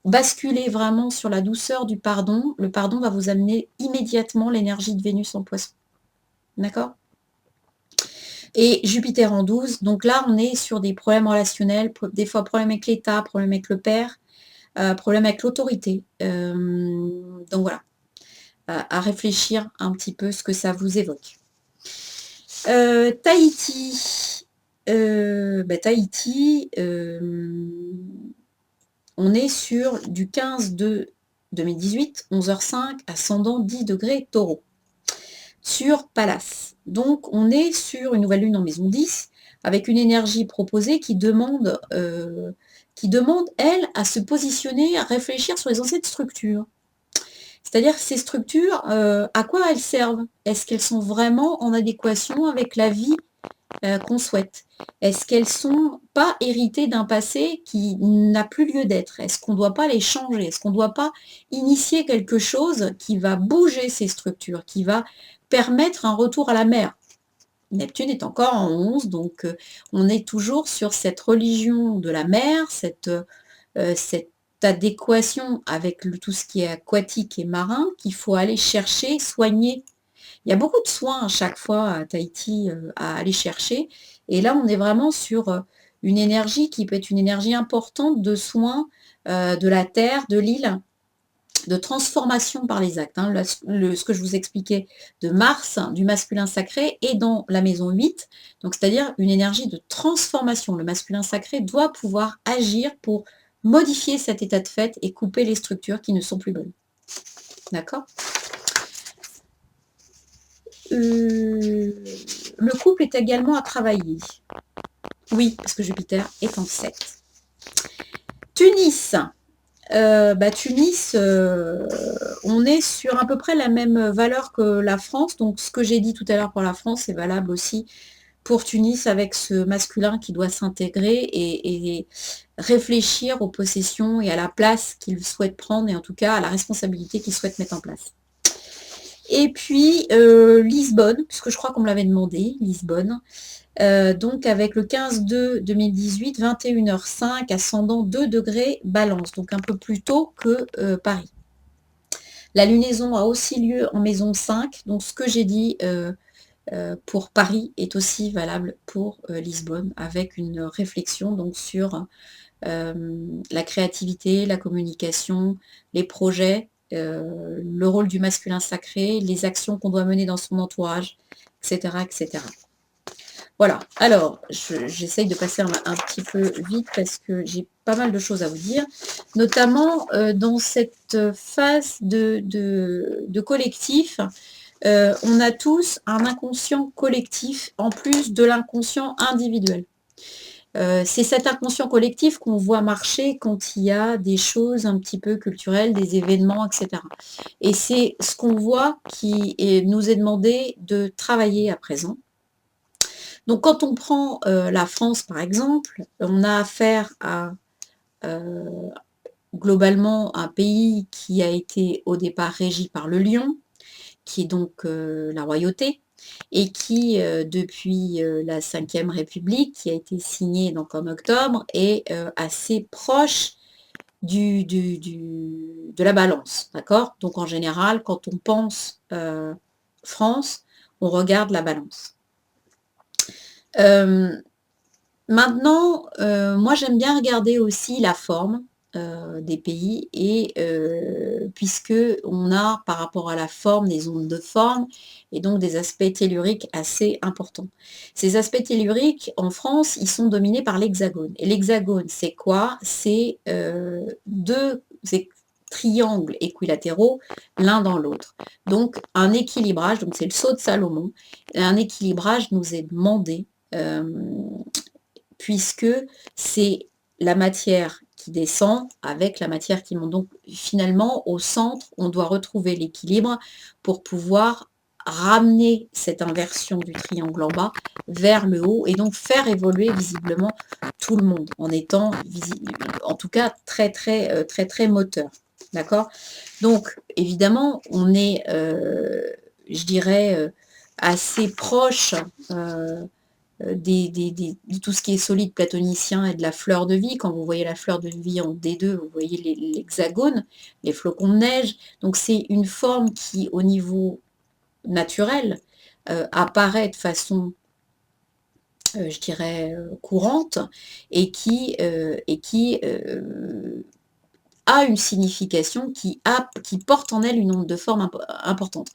basculez vraiment sur la douceur du pardon. Le pardon va vous amener immédiatement l'énergie de Vénus en Poisson. D'accord ? Et Jupiter en 12, donc là on est sur des problèmes relationnels, des fois problèmes avec l'État, problèmes avec le père, problèmes avec l'autorité. Donc voilà, à réfléchir un petit peu ce que ça vous évoque. Tahiti, Tahiti, on est sur du 15/2/2018, 11h05, ascendant 10 degrés Taureau, sur Pallas. Donc on est sur une nouvelle lune en maison 10, avec une énergie proposée qui demande, elle, à se positionner, à réfléchir sur les anciennes structures. C'est-à-dire ces structures, à quoi elles servent? Est-ce qu'elles sont vraiment en adéquation avec la vie qu'on souhaite? Est-ce qu'elles ne sont pas héritées d'un passé qui n'a plus lieu d'être? Est-ce qu'on ne doit pas les changer? Est-ce qu'on ne doit pas initier quelque chose qui va bouger ces structures, qui va permettre un retour à la mer? Neptune est encore en 11, donc on est toujours sur cette religion de la mer, cette adéquation avec tout ce qui est aquatique et marin qu'il faut aller chercher, soigner. Il y a beaucoup de soins à chaque fois à Tahiti à aller chercher. Et là, on est vraiment sur une énergie qui peut être une énergie importante de soins de la terre, de l'île, de transformation par les actes. Hein. Ce que je vous expliquais de Mars, du masculin sacré, est dans la maison 8, donc c'est-à-dire une énergie de transformation. Le masculin sacré doit pouvoir agir pour modifier cet état de fait et couper les structures qui ne sont plus bonnes. D'accord ? Le couple est également à travailler. Oui, parce que Jupiter est en 7. Tunis. Tunis, on est sur à peu près la même valeur que la France. Donc ce que j'ai dit tout à l'heure pour la France est valable aussi pour Tunis, avec ce masculin qui doit s'intégrer et réfléchir aux possessions et à la place qu'il souhaite prendre, et en tout cas à la responsabilité qu'il souhaite mettre en place. Et puis Lisbonne, puisque je crois qu'on me l'avait demandé, Lisbonne, donc avec le 15/2/2018, 21h05, ascendant 2 degrés Balance, donc un peu plus tôt que Paris. La lunaison a aussi lieu en maison 5, donc ce que j'ai dit pour Paris est aussi valable pour Lisbonne, avec une réflexion donc sur la créativité, la communication, les projets, le rôle du masculin sacré, les actions qu'on doit mener dans son entourage, etc. etc. Voilà, alors j'essaye de passer un petit peu vite parce que j'ai pas mal de choses à vous dire, notamment dans cette phase de collectif. On a tous un inconscient collectif en plus de l'inconscient individuel. C'est cet inconscient collectif qu'on voit marcher quand il y a des choses un petit peu culturelles, des événements, etc. Et c'est ce qu'on voit qui nous est demandé de travailler à présent. Donc quand on prend la France par exemple, on a affaire à globalement un pays qui a été au départ régi par le lion, qui est donc la royauté, et qui, depuis la 5e République, qui a été signée donc en octobre, est assez proche de la balance. D'accord ? Donc en général, quand on pense France, on regarde la balance. Maintenant, moi j'aime bien regarder aussi la forme des pays, et puisque on a par rapport à la forme des ondes de forme et donc des aspects telluriques assez importants. Ces aspects telluriques en France, ils sont dominés par l'hexagone. Et l'hexagone, c'est quoi? C'est deux triangles équilatéraux l'un dans l'autre. Donc un équilibrage, donc c'est le sceau de Salomon, un équilibrage nous est demandé puisque c'est la matière qui descend avec la matière qui monte. Donc finalement, au centre, on doit retrouver l'équilibre pour pouvoir ramener cette inversion du triangle en bas vers le haut et donc faire évoluer visiblement tout le monde en étant, en tout cas, très moteur. D'accord? Donc, évidemment, on est, je dirais, assez proche de tout ce qui est solide platonicien et de la fleur de vie. Quand vous voyez la fleur de vie en D2, vous voyez l'hexagone, les flocons de neige. Donc, c'est une forme qui, au niveau naturel, apparaît de façon je dirais, courante et qui a une signification qui porte en elle une onde de forme importante.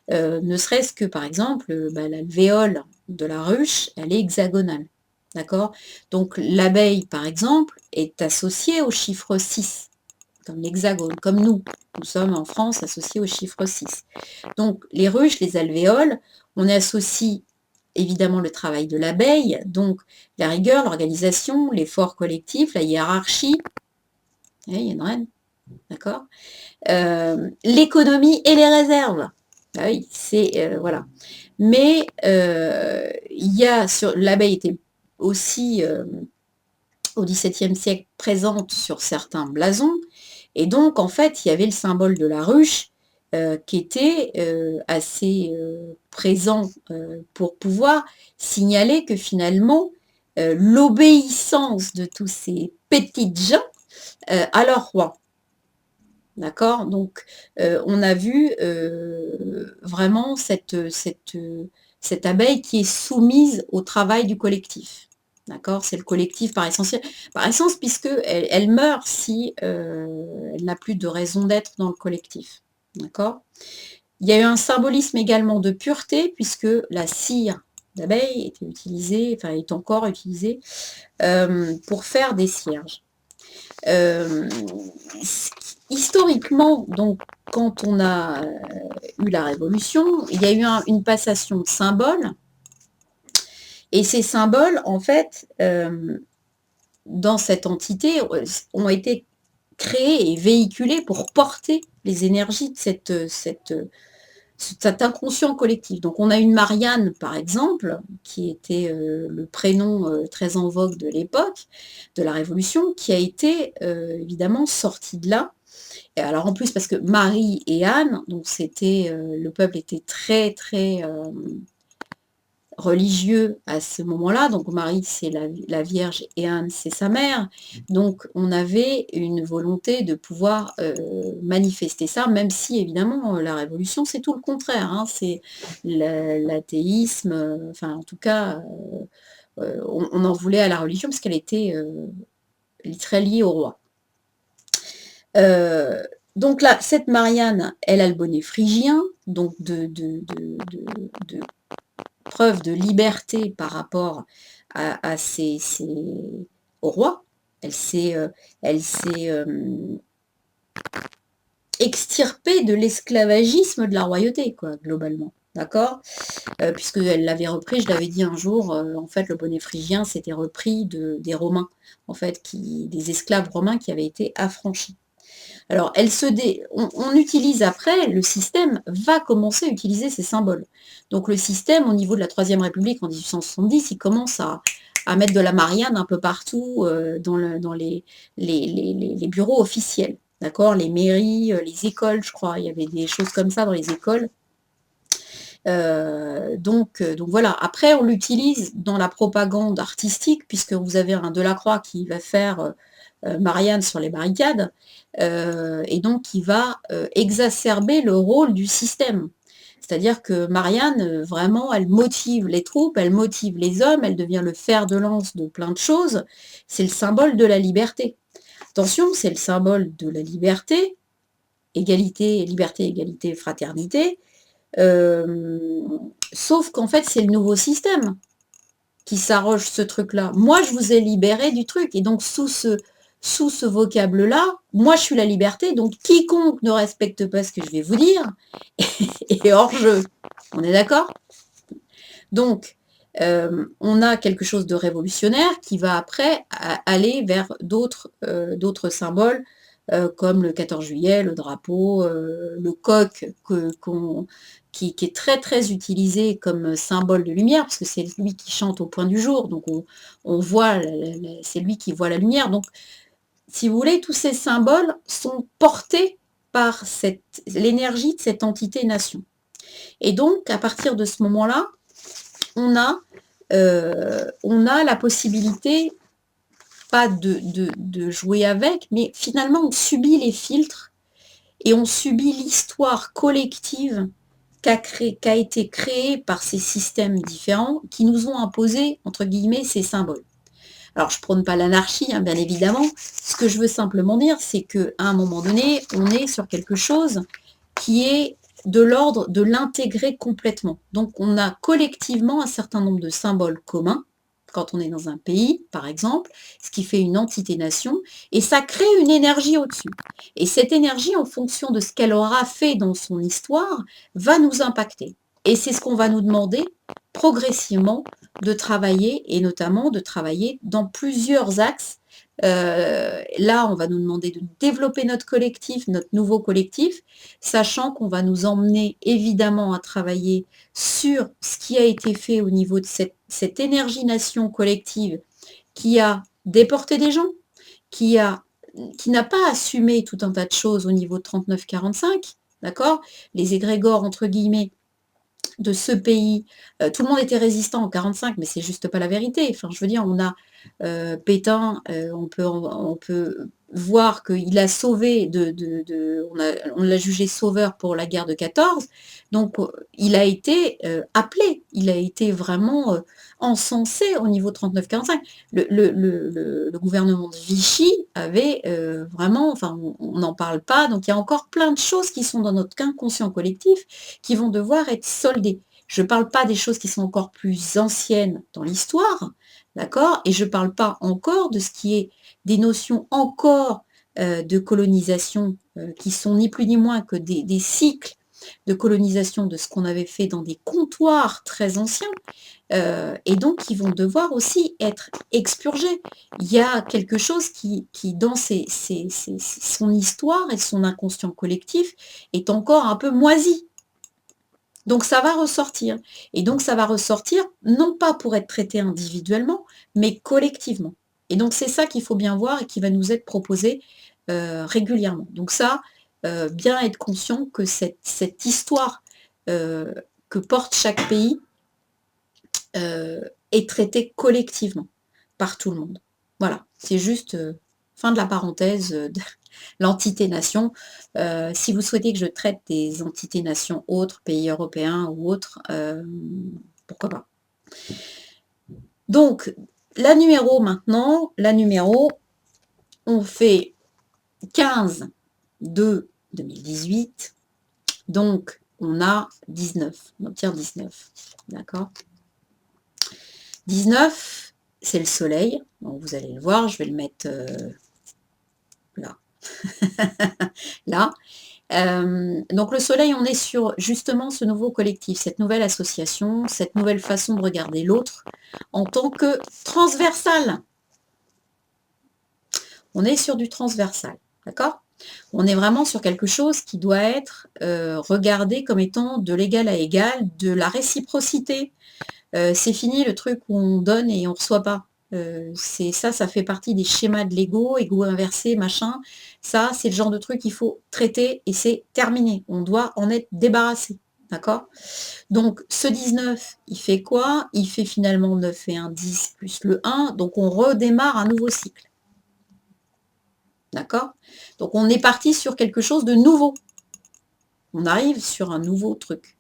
Ne serait-ce que, par exemple, l'alvéole de la ruche, elle est hexagonale. D'accord? Donc l'abeille, par exemple, est associée au chiffre 6, comme l'hexagone, comme nous. Nous sommes en France associés au chiffre 6. Donc les ruches, les alvéoles, on associe évidemment le travail de l'abeille, donc la rigueur, l'organisation, l'effort collectif, la hiérarchie. Il y a une reine, d'accord. L'économie et les réserves. Ah oui, c'est voilà. Mais il y a sur l'abeille était aussi au XVIIe siècle présente sur certains blasons, et donc en fait il y avait le symbole de la ruche qui était assez présent pour pouvoir signaler que finalement l'obéissance de tous ces petites gens à leur roi. D'accord? Donc, on a vu vraiment cette abeille qui est soumise au travail du collectif. D'accord? C'est le collectif par essence, puisque elle meurt si elle n'a plus de raison d'être dans le collectif. D'accord? Il y a eu un symbolisme également de pureté, puisque la cire d'abeille était utilisée, enfin est encore utilisée, pour faire des cierges. Historiquement, donc, quand on a eu la Révolution, il y a eu une passation de symboles, et ces symboles, en fait, dans cette entité, ont été créés et véhiculés pour porter les énergies de cet inconscient collectif. Donc on a une Marianne, par exemple, qui était le prénom très en vogue de l'époque, de la Révolution, qui a été évidemment sortie de là. Et alors en plus, parce que Marie et Anne, donc c'était le peuple était très religieux à ce moment-là, donc Marie c'est la Vierge et Anne c'est sa mère, donc on avait une volonté de pouvoir manifester ça, même si évidemment la Révolution c'est tout le contraire, hein, c'est l'athéisme, enfin en tout cas on en voulait à la religion parce qu'elle était très liée au roi. Donc là, cette Marianne, elle a le bonnet phrygien, donc de preuve de liberté par rapport au roi. Elle s'est extirpée de l'esclavagisme de la royauté, quoi, globalement. D'accord, puisqu'elle l'avait repris, je l'avais dit un jour, en fait, le bonnet phrygien, c'était repris des Romains, en fait, des esclaves romains qui avaient été affranchis. Alors, on utilise après, le système va commencer à utiliser ces symboles. Donc le système, au niveau de la Troisième République en 1870, il commence à mettre de la Marianne un peu partout dans les bureaux officiels. D'accord? Les mairies, les écoles, je crois, il y avait des choses comme ça dans les écoles. Donc voilà, après on l'utilise dans la propagande artistique, puisque vous avez un Delacroix qui va faire Marianne sur les barricades, et donc qui va exacerber le rôle du système. C'est-à-dire que Marianne, vraiment, elle motive les troupes, elle motive les hommes, elle devient le fer de lance de plein de choses. C'est le symbole de la liberté. Attention, c'est le symbole de la liberté, liberté, égalité, fraternité, sauf qu'en fait, c'est le nouveau système qui s'arroge ce truc-là. Moi, je vous ai libéré du truc. Et donc, sous ce vocable-là, moi, je suis la liberté. Donc, quiconque ne respecte pas ce que je vais vous dire est hors jeu. On est d'accord? Donc, On a quelque chose de révolutionnaire qui va après aller vers d'autres symboles, comme le 14 juillet, le drapeau, le coq qui est très, très utilisé comme symbole de lumière, parce que c'est lui qui chante au point du jour, donc on voit, c'est lui qui voit la lumière. Donc, si vous voulez, tous ces symboles sont portés par l'énergie de cette entité-nation. Et donc, à partir de ce moment-là, on a la possibilité, pas de jouer avec, mais finalement on subit les filtres et on subit l'histoire collective qu'a été créée par ces systèmes différents qui nous ont imposé, entre guillemets, ces symboles. Alors je prône pas l'anarchie, hein, bien évidemment. Ce que je veux simplement dire, c'est qu'à un moment donné, on est sur quelque chose qui est de l'ordre de l'intégrer complètement. Donc on a collectivement un certain nombre de symboles communs, quand on est dans un pays, par exemple, ce qui fait une entité-nation, et ça crée une énergie au-dessus. Et cette énergie, en fonction de ce qu'elle aura fait dans son histoire, va nous impacter. Et c'est ce qu'on va nous demander progressivement de travailler, et notamment de travailler dans plusieurs axes. Là, on va nous demander de développer notre collectif, notre nouveau collectif, sachant qu'on va nous emmener évidemment à travailler sur ce qui a été fait au niveau de cette énergie-nation collective qui a déporté des gens, qui n'a pas assumé tout un tas de choses au niveau de 39-45, d'accord? Les égrégores, entre guillemets, de ce pays, tout le monde était résistant en 45, mais c'est juste pas la vérité. Enfin, je veux dire, on a Pétain, on peut voir qu'il a sauvé on l'a jugé sauveur pour la guerre de 14, donc il a été appelé, il a été vraiment encensé au niveau 39-45. Le gouvernement de Vichy avait vraiment, enfin on n'en parle pas, donc il y a encore plein de choses qui sont dans notre inconscient collectif qui vont devoir être soldées. Je ne parle pas des choses qui sont encore plus anciennes dans l'histoire, d'accord? Et je ne parle pas encore de ce qui est des notions encore de colonisation qui sont ni plus ni moins que des cycles de colonisation de ce qu'on avait fait dans des comptoirs très anciens, et donc qui vont devoir aussi être expurgés. Il y a quelque chose qui dans son histoire et son inconscient collectif, est encore un peu moisi. Donc ça va ressortir. Et donc ça va ressortir, non pas pour être traité individuellement, mais collectivement. Et donc c'est ça qu'il faut bien voir et qui va nous être proposé régulièrement. Donc ça, bien être conscient que cette histoire que porte chaque pays est traitée collectivement par tout le monde. Voilà, c'est juste fin de la parenthèse de l'entité-nation. Si vous souhaitez que je traite des entités-nations autres, pays européens ou autres, pourquoi pas. Donc, la numéro maintenant, on fait 15/2/2018, donc on a 19, on obtient 19, d'accord? 19, c'est le soleil, donc vous allez le voir, je vais le mettre là. Là. Donc le soleil, on est sur justement ce nouveau collectif, cette nouvelle association, cette nouvelle façon de regarder l'autre en tant que transversal. On est sur du transversal, d'accord? On est vraiment sur quelque chose qui doit être regardé comme étant de l'égal à égal, de la réciprocité. C'est fini le truc où on donne et on ne reçoit pas. Ça fait partie des schémas de l'ego, ego inversé, machin. Ça, c'est le genre de truc qu'il faut traiter et c'est terminé. On doit en être débarrassé. D'accord? Donc, ce 19, il fait quoi? Il fait finalement 9 et 1, 10 plus le 1. Donc, on redémarre un nouveau cycle. D'accord? Donc, on est parti sur quelque chose de nouveau. On arrive sur un nouveau truc.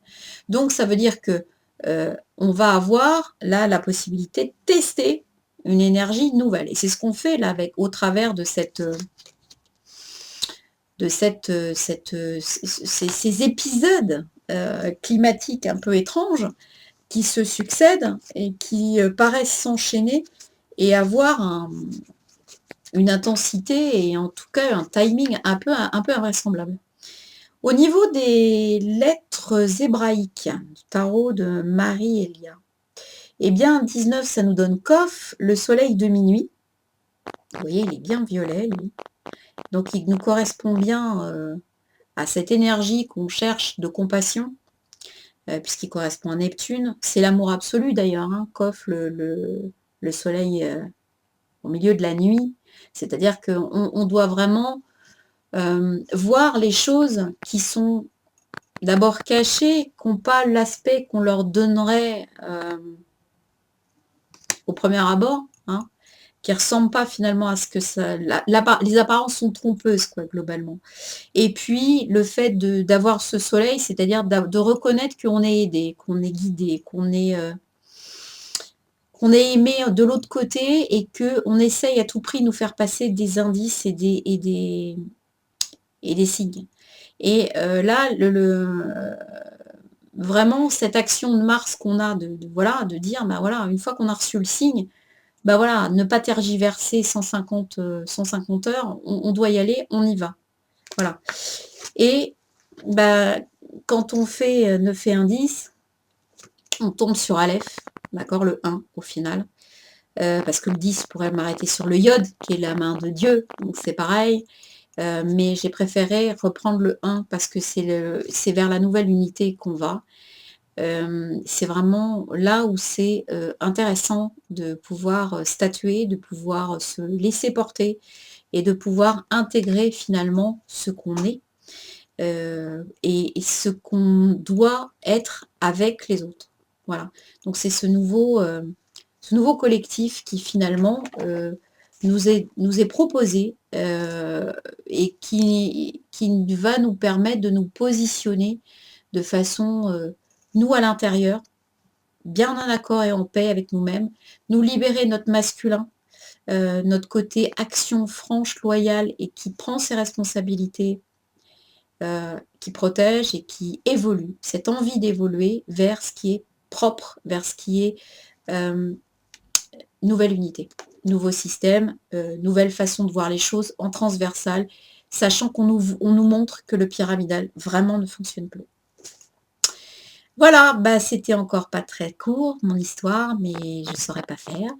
Donc, ça veut dire que on va avoir là la possibilité de tester une énergie nouvelle. Et c'est ce qu'on fait là au travers de ces épisodes climatiques un peu étranges qui se succèdent et qui paraissent s'enchaîner et avoir une intensité et en tout cas un timing un peu invraisemblable. Au niveau des lettres hébraïques du tarot de Marie Elia, Eh bien, 19, ça nous donne Kof, le soleil de minuit. Vous voyez, il est bien violet, lui. Donc, il nous correspond bien à cette énergie qu'on cherche de compassion, puisqu'il correspond à Neptune. C'est l'amour absolu, d'ailleurs, hein, Kof, le soleil au milieu de la nuit. C'est-à-dire qu'on doit vraiment voir les choses qui sont d'abord cachées, qui n'ont pas l'aspect qu'on leur donnerait au premier abord, hein, qui ne ressemblent pas finalement à ce que ça... les apparences sont trompeuses, quoi, globalement. Et puis, le fait d'avoir ce soleil, c'est-à-dire de reconnaître qu'on est aidé, qu'on est guidé, qu'on est aimé de l'autre côté et qu'on essaye à tout prix de nous faire passer des indices et des signes. Et là, vraiment, cette action de Mars qu'on a voilà, de dire, bah voilà, une fois qu'on a reçu le signe, bah voilà, ne pas tergiverser 150 heures, on doit y aller, on y va. Voilà. Et bah, quand on fait 9 et 1, 10, on tombe sur Aleph, d'accord, le 1 au final. Parce que le 10 pourrait m'arrêter sur le Yod, qui est la main de Dieu, donc c'est pareil. Mais j'ai préféré reprendre le 1 parce que c'est vers la nouvelle unité qu'on va. C'est vraiment là où c'est intéressant de pouvoir statuer, de pouvoir se laisser porter et de pouvoir intégrer finalement ce qu'on est et ce qu'on doit être avec les autres. Voilà. Donc c'est ce nouveau collectif qui finalement nous est proposé et qui va nous permettre de nous positionner de façon, nous à l'intérieur, bien en accord et en paix avec nous-mêmes, nous libérer notre masculin, notre côté action franche, loyale et qui prend ses responsabilités, qui protège et qui évolue, cette envie d'évoluer vers ce qui est propre, vers ce qui est nouvelle unité, nouveau système, nouvelle façon de voir les choses en transversal, sachant qu'on nous montre que le pyramidal vraiment ne fonctionne plus. Voilà, bah, c'était encore pas très court mon histoire, mais je ne saurais pas faire.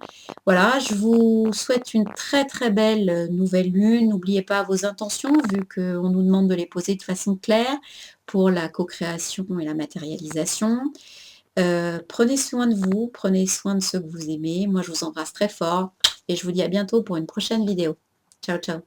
Voilà, je vous souhaite une très très belle nouvelle lune. N'oubliez pas vos intentions, vu qu'on nous demande de les poser de façon claire pour la co-création et la matérialisation. Prenez soin de vous, prenez soin de ceux que vous aimez. Moi, je vous embrasse très fort et je vous dis à bientôt pour une prochaine vidéo. Ciao, ciao.